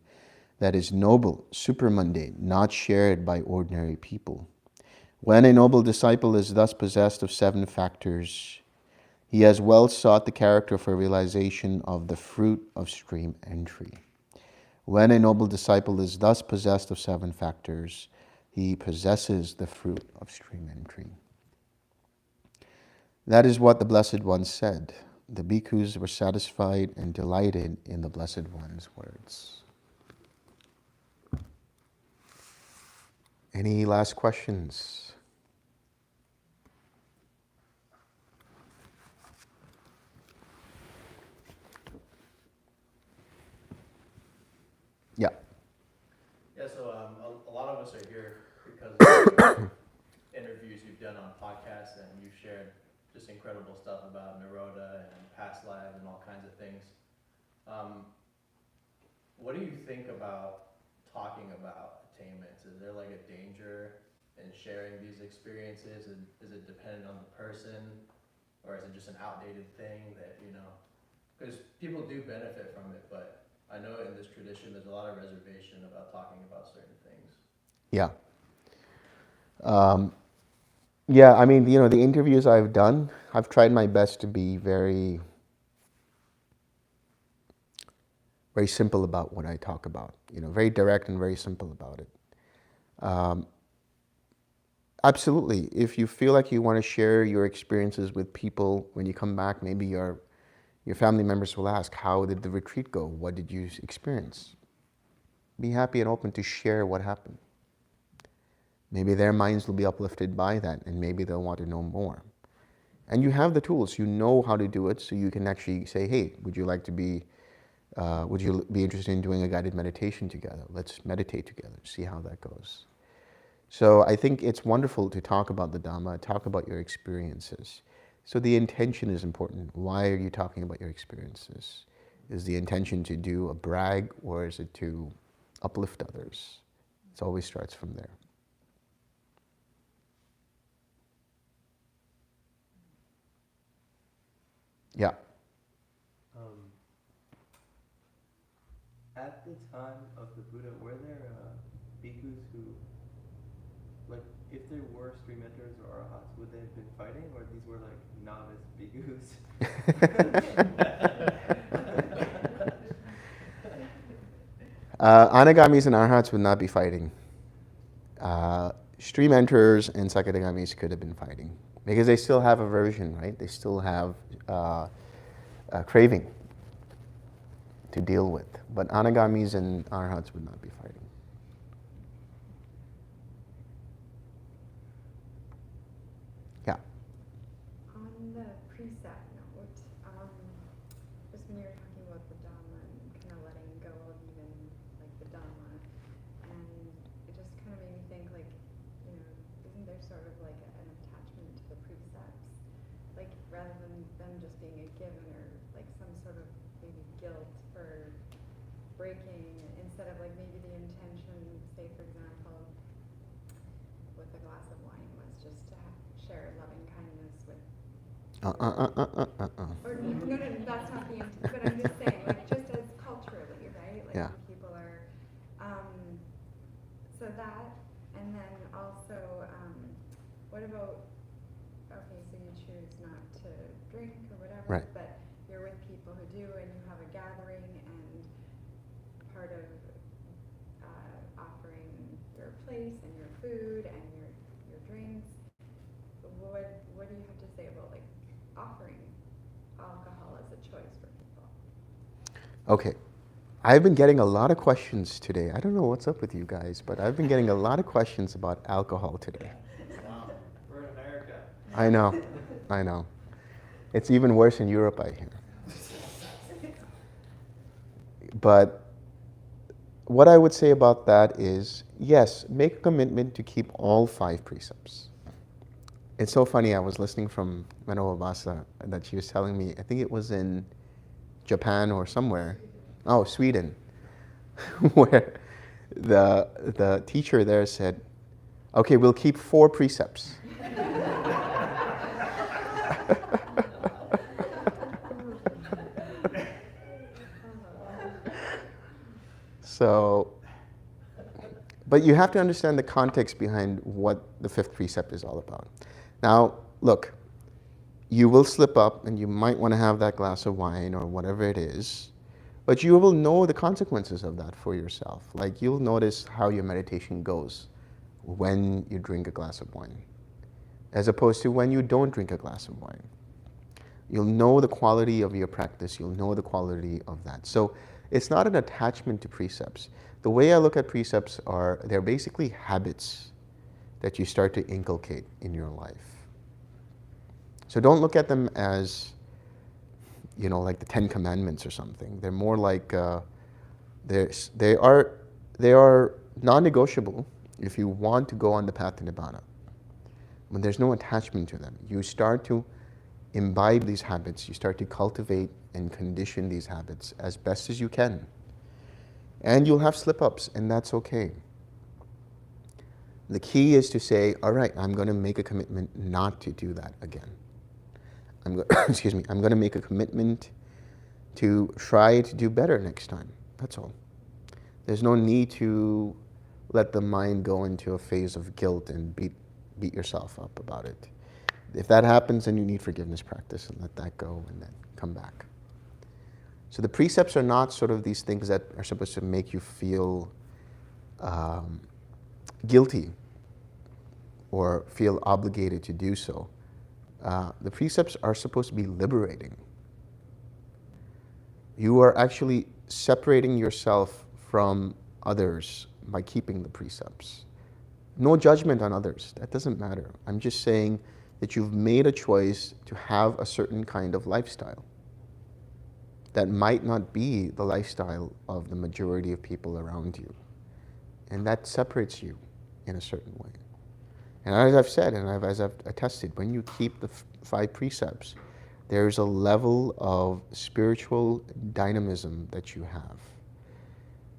that is noble, supramundane, not shared by ordinary people. When a noble disciple is thus possessed of 7 factors, he has well sought the character for realization of the fruit of stream entry. When a noble disciple is thus possessed of 7 factors, he possesses the fruit of stream entry. That is what the Blessed One said. The bhikkhus were satisfied and delighted in the Blessed One's words. Any last questions? Yeah. Yeah, so a lot of us are here because of the interviews you've done on podcasts, and you've shared just incredible stuff about Nirodha and past lives and all kinds of things. What do you think about talking about attainments? Is there like a danger in sharing these experiences? And is it dependent on the person, or is it just an outdated thing that, because people do benefit from it, but I know in this tradition there's a lot of reservation about talking about certain things. Yeah. Yeah, I mean, the interviews I've done, I've tried my best to be very, very simple about what I talk about. Very direct and very simple about it. Absolutely. If you feel like you want to share your experiences with people when you come back, maybe your family members will ask, how did the retreat go? What did you experience? Be happy and open to share what happened. Maybe their minds will be uplifted by that, and maybe they'll want to know more. And you have the tools, you know how to do it, so you can actually say, hey, would you be interested in doing a guided meditation together? Let's meditate together, see how that goes. So I think it's wonderful to talk about the Dhamma, talk about your experiences. So the intention is important. Why are you talking about your experiences? Is the intention to do a brag, or is it to uplift others? It always starts from there. Yeah. At the time of the Buddha, were there bhikkhus who, like, if there were stream enters or arahats, would they have been fighting, or these were like novice bhikkhus? Anagamis and arhats would not be fighting. Stream enters and sakadagamis could have been fighting because they still have aversion, right? They still have craving to deal with. But anagamis and arhats would not be fighting. Yeah. On the precept note, just when you were talking about the Dhamma and kind of letting go of even like the Dhamma, and it just kind of made me think like, isn't there sort of like an attachment to the precepts, like rather than them just being a given or like some sort of maybe guilt for breaking, instead of like maybe the intention, say for example, with a glass of wine was just to share loving kindness with. Or no, that's not the intent. But I'm just saying, like, just as culturally, right? Like, yeah. people are. So that, and then also, what about? Okay, so you choose not to drink or whatever, right. But you're with people who do, and you have a gathering, and part of offering your place and your food and your drinks. What do you have to say about like offering alcohol as a choice for people? Okay. I've been getting a lot of questions today. I don't know what's up with you guys, but I've been getting a lot of questions about alcohol today. Wow, we're in America. I know. It's even worse in Europe, I hear. But what I would say about that is, yes, make a commitment to keep all 5 precepts. It's so funny, I was listening from Menowabasa that she was telling me, I think it was in Japan or somewhere, Sweden, where the teacher there said, okay, we'll keep 4 precepts. So, but you have to understand the context behind what the 5th precept is all about. Now, look, you will slip up and you might want to have that glass of wine or whatever it is, but you will know the consequences of that for yourself. Like, you'll notice how your meditation goes when you drink a glass of wine, as opposed to when you don't drink a glass of wine. You'll know the quality of your practice. You'll know the quality of that. So it's not an attachment to precepts. The way I look at precepts they're basically habits that you start to inculcate in your life. So don't look at them as, like the 10 Commandments or something. They're more like, they are non-negotiable if you want to go on the path to Nibbana. When there's no attachment to them, you start to imbibe these habits, you start to cultivate and condition these habits as best as you can. And you'll have slip-ups, and that's okay. The key is to say, all right, I'm going to make a commitment not to do that again. I'm going to make a commitment to try to do better next time. That's all. There's no need to let the mind go into a phase of guilt and beat yourself up about it. If that happens, then you need forgiveness practice and let that go and then come back. So the precepts are not sort of these things that are supposed to make you feel guilty or feel obligated to do so. The precepts are supposed to be liberating. You are actually separating yourself from others by keeping the precepts. No judgment on others, that doesn't matter. I'm just saying that you've made a choice to have a certain kind of lifestyle that might not be the lifestyle of the majority of people around you. And that separates you in a certain way. And as I've said, and as I've attested, when you keep the 5 precepts, there's a level of spiritual dynamism that you have.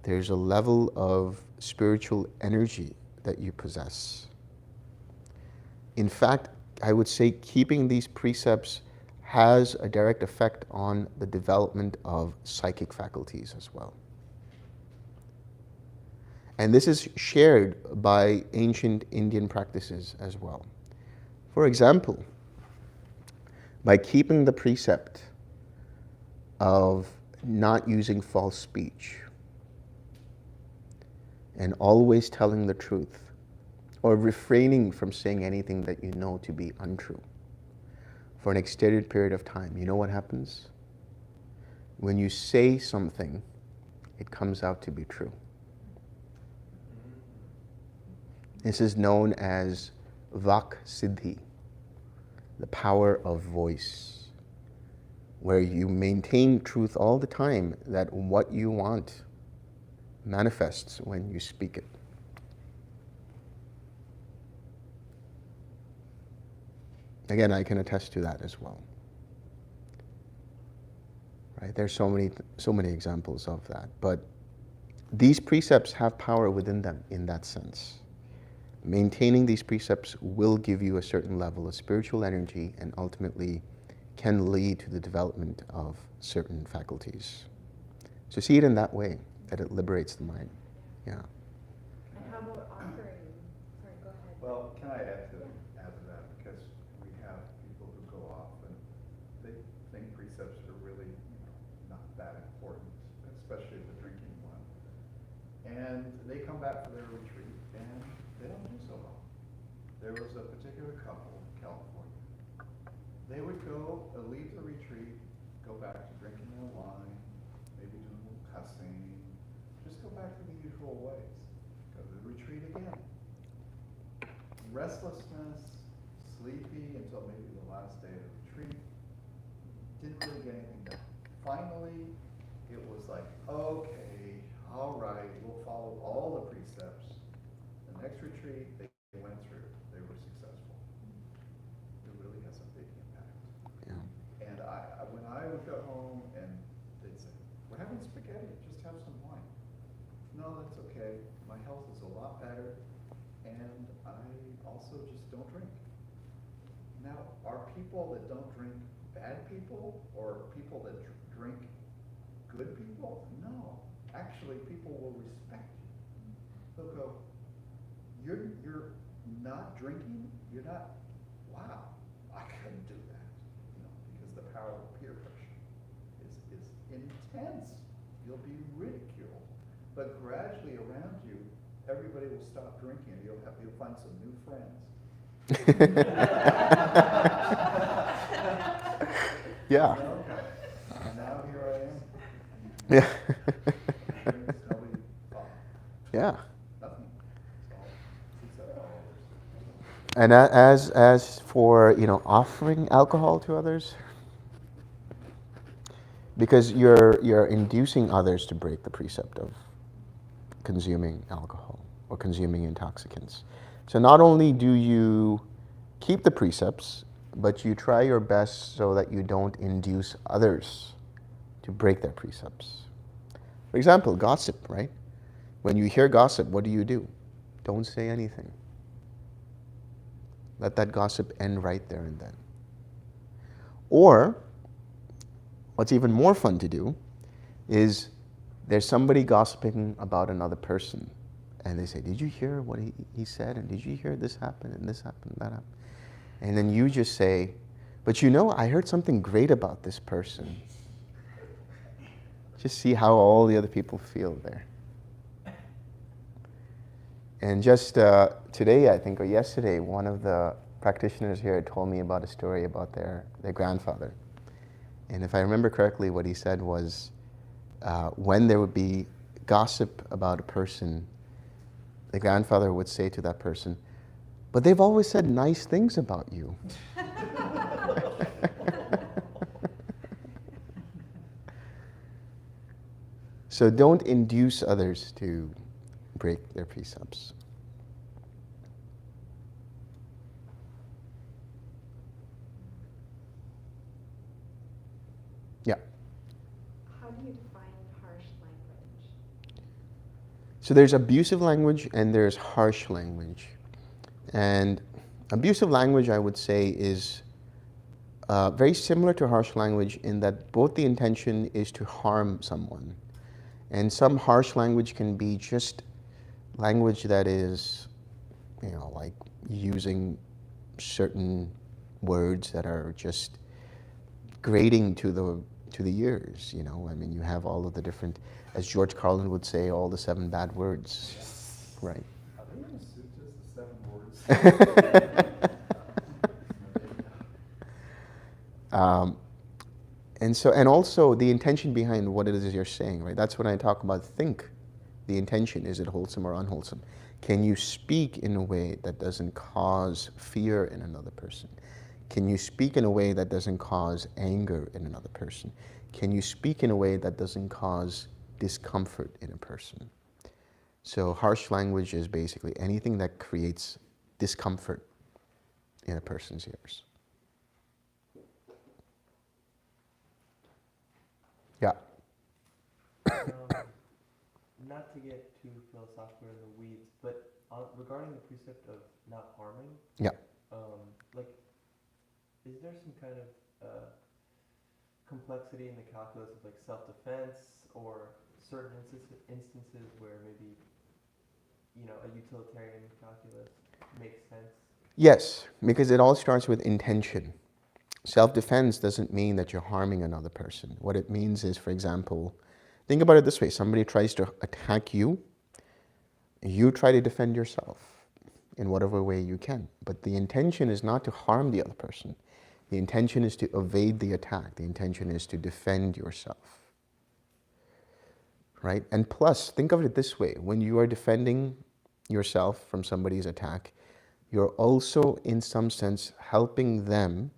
There's a level of spiritual energy that you possess. In fact, I would say keeping these precepts has a direct effect on the development of psychic faculties as well. And this is shared by ancient Indian practices as well. For example, by keeping the precept of not using false speech and always telling the truth, or refraining from saying anything that you know to be untrue for an extended period of time, you know what happens? When you say something, it comes out to be true. This is known as Vak Siddhi, the power of voice, where you maintain truth all the time, that what you want manifests when you speak it. Again, I can attest to that as well. Right? There's so many examples of that, but these precepts have power within them in that sense. Maintaining these precepts will give you a certain level of spiritual energy and ultimately can lead to the development of certain faculties. So see it in that way, that it liberates the mind. Yeah. And how about offering? Sorry, go ahead. Well, can I add to that? Because we have people who go off and they think precepts are really not that important, especially the drinking one. And they come back for their retreat and they don't do so well. There was a particular couple in California. They would go, leave the retreat, go back to drinking their wine, maybe doing a little cussing, just go back to the usual ways. Go to the retreat again. Restlessness, sleepy until maybe the last day of the retreat. Didn't really get anything done. Finally, it was like, okay, all right, we'll follow all the precepts. The next retreat they went through, they were successful. It really has a big impact. Yeah. And when I would go home and they'd say, we're having spaghetti, just have some wine. No, that's okay. My health is a lot better. And I also just don't drink. Now, are people that don't drink bad people, or people that drink good people? No. Actually, people will respect you. They'll go, you're not drinking? You're not, wow, I couldn't do that. Because the power of peer pressure is intense. You'll be ridiculed. But gradually around you, everybody will stop drinking and you'll find some new friends. Yeah. Okay. And now here I am. Yeah. Nobody thought. Yeah. Nothing. It's all success. And as for offering alcohol to others, because you're inducing others to break the precept of consuming alcohol or consuming intoxicants. So not only do you keep the precepts, but you try your best so that you don't induce others to break their precepts. For example, gossip, right? When you hear gossip, what do? Don't say anything. Let that gossip end right there and then. Or, what's even more fun to do is there's somebody gossiping about another person. And they say, did you hear what he said? And did you hear this happened and this happened and that happened? And then you just say, but I heard something great about this person. Just see how all the other people feel there. And just today, I think, or yesterday, one of the practitioners here told me about a story about their grandfather. And if I remember correctly, what he said was, when there would be gossip about a person, the grandfather would say to that person, but they've always said nice things about you. So don't induce others to break their precepts. Yeah. How do you define harsh language? So there's abusive language and there's harsh language. And abusive language, I would say, is very similar to harsh language in that both the intention is to harm someone. And some harsh language can be just language that is, like using certain words that are just grating to the ears. I mean, you have all of the different, as George Carlin would say, all the 7 bad words, right? Are they in the suttas, the 7 words? And also the intention behind what it is you're saying, right? That's when I talk about think. The intention, is it wholesome or unwholesome? Can you speak in a way that doesn't cause fear in another person? Can you speak in a way that doesn't cause anger in another person? Can you speak in a way that doesn't cause discomfort in a person? So harsh language is basically anything that creates discomfort in a person's ears. Yeah. Not to get too philosophical in the weeds, but regarding the precept of not harming, Yeah. like, is there some kind of complexity in the calculus of like self-defense or certain instances where maybe a utilitarian calculus makes sense? Yes, because it all starts with intention. Self-defense doesn't mean that you're harming another person. What it means is, for example, think about it this way. Somebody tries to attack you. You try to defend yourself in whatever way you can. But the intention is not to harm the other person. The intention is to evade the attack. The intention is to defend yourself. Right? And plus, think of it this way. When you are defending yourself from somebody's attack, you're also, in some sense, helping them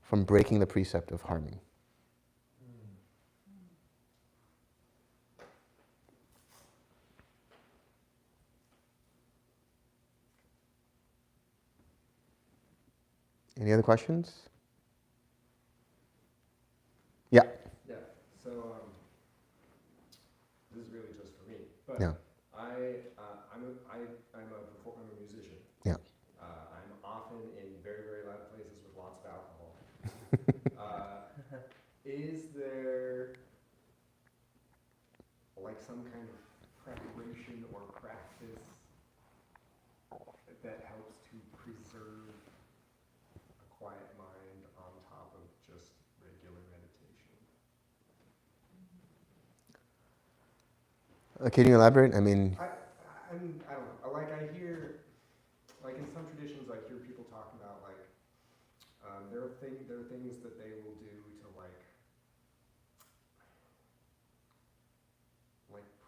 from breaking the precept of harming. Any other questions? Yeah. Yeah. So this is really just for me, but Yeah. I'm a musician. Yeah. I'm often in very, very loud places with lots of alcohol. Is there like some kind of preparation or practice that helps to preserve a quiet mind on top of just regular meditation? Can you elaborate? I mean, I mean, I don't know. Like I hear, like in some traditions, I hear people talking about like there are things that they will do to like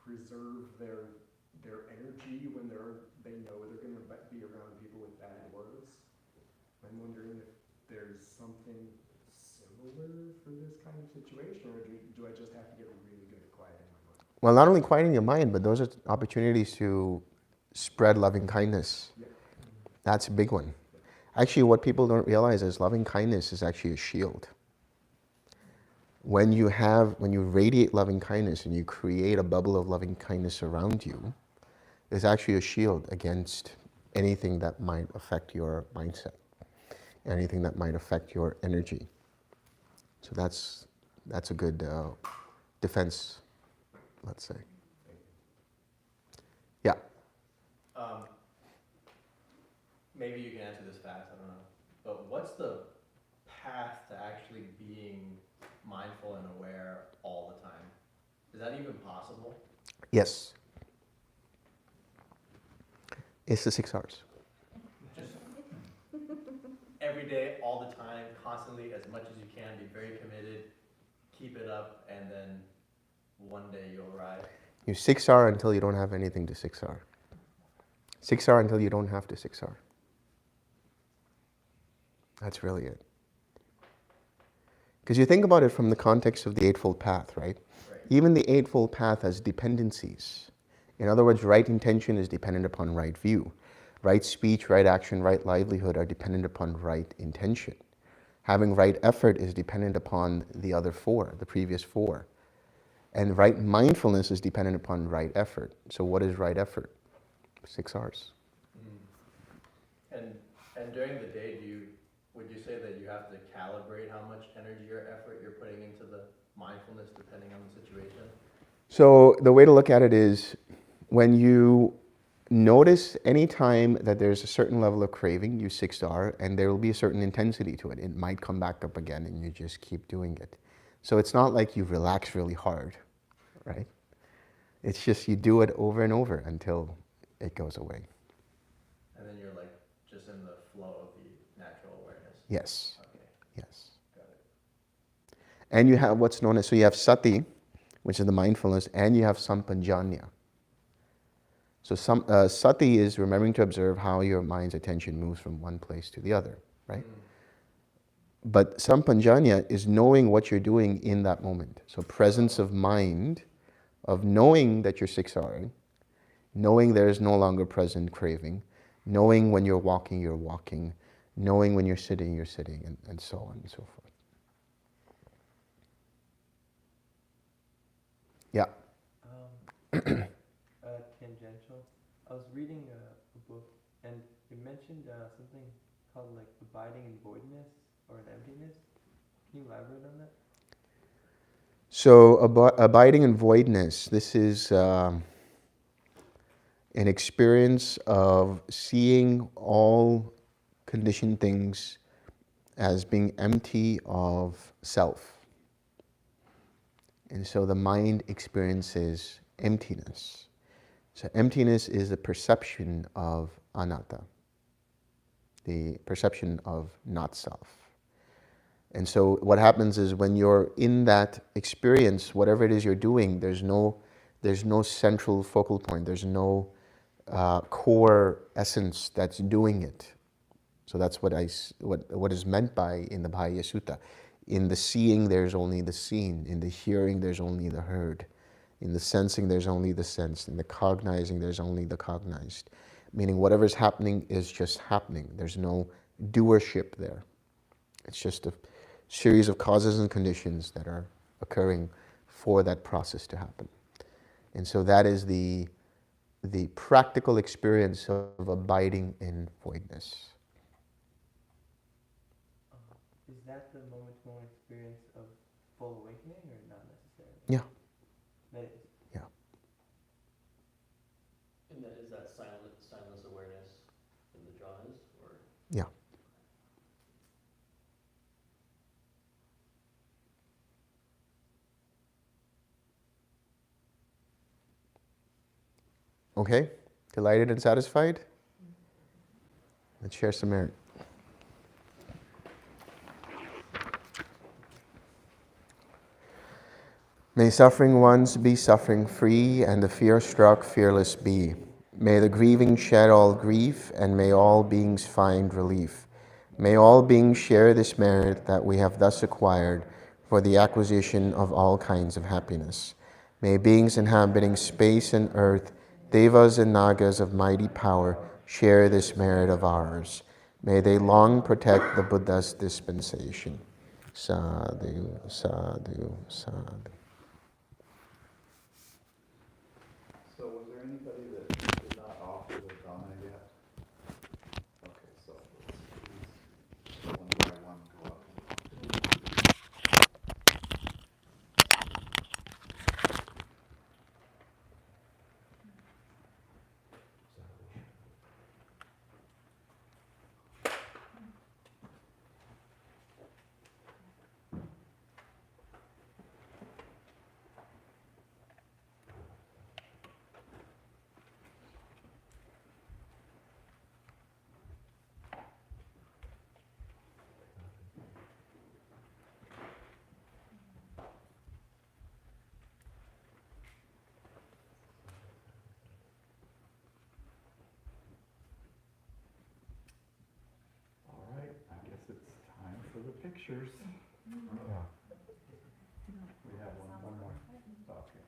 preserve their energy when they know they're going to be around people with bad words. there something similar for this kind of situation, or do I just have to get really good at quieting my mind? Well, not only quieting your mind, but those are opportunities to spread loving kindness. Yeah. That's a big one. Actually, what people don't realize is loving kindness is actually a shield. When you radiate loving kindness and you create a bubble of loving kindness around you, it's actually a shield against anything that might affect your mindset, anything that might affect your energy. So that's a good defense, let's say. Yeah. Maybe you can answer this fast, I don't know. But what's the path to actually being mindful and aware all the time? Is that even possible? Yes. It's the 6 R's. Just every day, all the time, constantly, as much as you can, be very committed, keep it up, and then one day you'll arrive. You 6R until you don't have anything to 6R. 6R until you don't have to 6R. That's really it. Because you think about it from the context of the Eightfold Path, right? Even the Eightfold Path has dependencies. In other words, right intention is dependent upon right view. Right speech, right action, right livelihood are dependent upon right intention. Having right effort is dependent upon the other 4, the previous 4. And right mindfulness is dependent upon right effort. So what is right effort? 6 R's. And during the day, would you say that you have to calibrate how much energy or effort you're putting into the mindfulness depending on the situation? So the way to look at it is when you notice any time that there's a certain level of craving, you 6R, and there will be a certain intensity to it. It might come back up again and you just keep doing it. So it's not like you relax really hard, right? It's just you do it over and over until it goes away. And then you're like just in the flow of the natural awareness? Yes. Okay, Yes. got it. And you have what's known as, so you have sati, which is the mindfulness, and you have sampanjanya. So sati is remembering to observe how your mind's attention moves from one place to the other, right? But sampanjanya is knowing what you're doing in that moment. So presence of mind, of knowing that you're 6Ring, knowing there is no longer present craving, knowing when you're walking, knowing when you're sitting, and so on and so forth. Yeah. Tangential. I was reading a book, and it mentioned something called like abiding in voidness or in emptiness. Can you elaborate on that? So abiding in voidness, this is an experience of seeing all conditioned things as being empty of self. And so the mind experiences emptiness. So emptiness is the perception of anatta, the perception of not self. And so what happens is when you're in that experience, whatever it is you're doing, there's no central focal point. There's no core essence that's doing it. So that's what is meant by in the Bhaya Sutta. In the seeing, there's only the seen. In the hearing, there's only the heard. In the sensing, there's only the sensed. In the cognizing, there's only the cognized. Meaning whatever's happening is just happening. There's no doership there. It's just a series of causes and conditions that are occurring for that process to happen. And so that is the practical experience of abiding in voidness. Is that the moment-to-moment experience of full awakening, or not necessarily? Yeah. That is. Yeah. And is that silence awareness in the jhanas, or? Yeah. Okay, delighted and satisfied? Let's share some merit. May suffering ones be suffering free, and the fear-struck fearless be. May the grieving shed all grief, and may all beings find relief. May all beings share this merit that we have thus acquired for the acquisition of all kinds of happiness. May beings inhabiting space and earth, devas and nagas of mighty power, share this merit of ours. May they long protect the Buddha's dispensation. Sadhu, sadhu, sadhu. So was there anybody that did not offer the Dhamma yet? Okay, so let's one by one go up. All right, I guess it's time for the pictures. We have one more. Okay.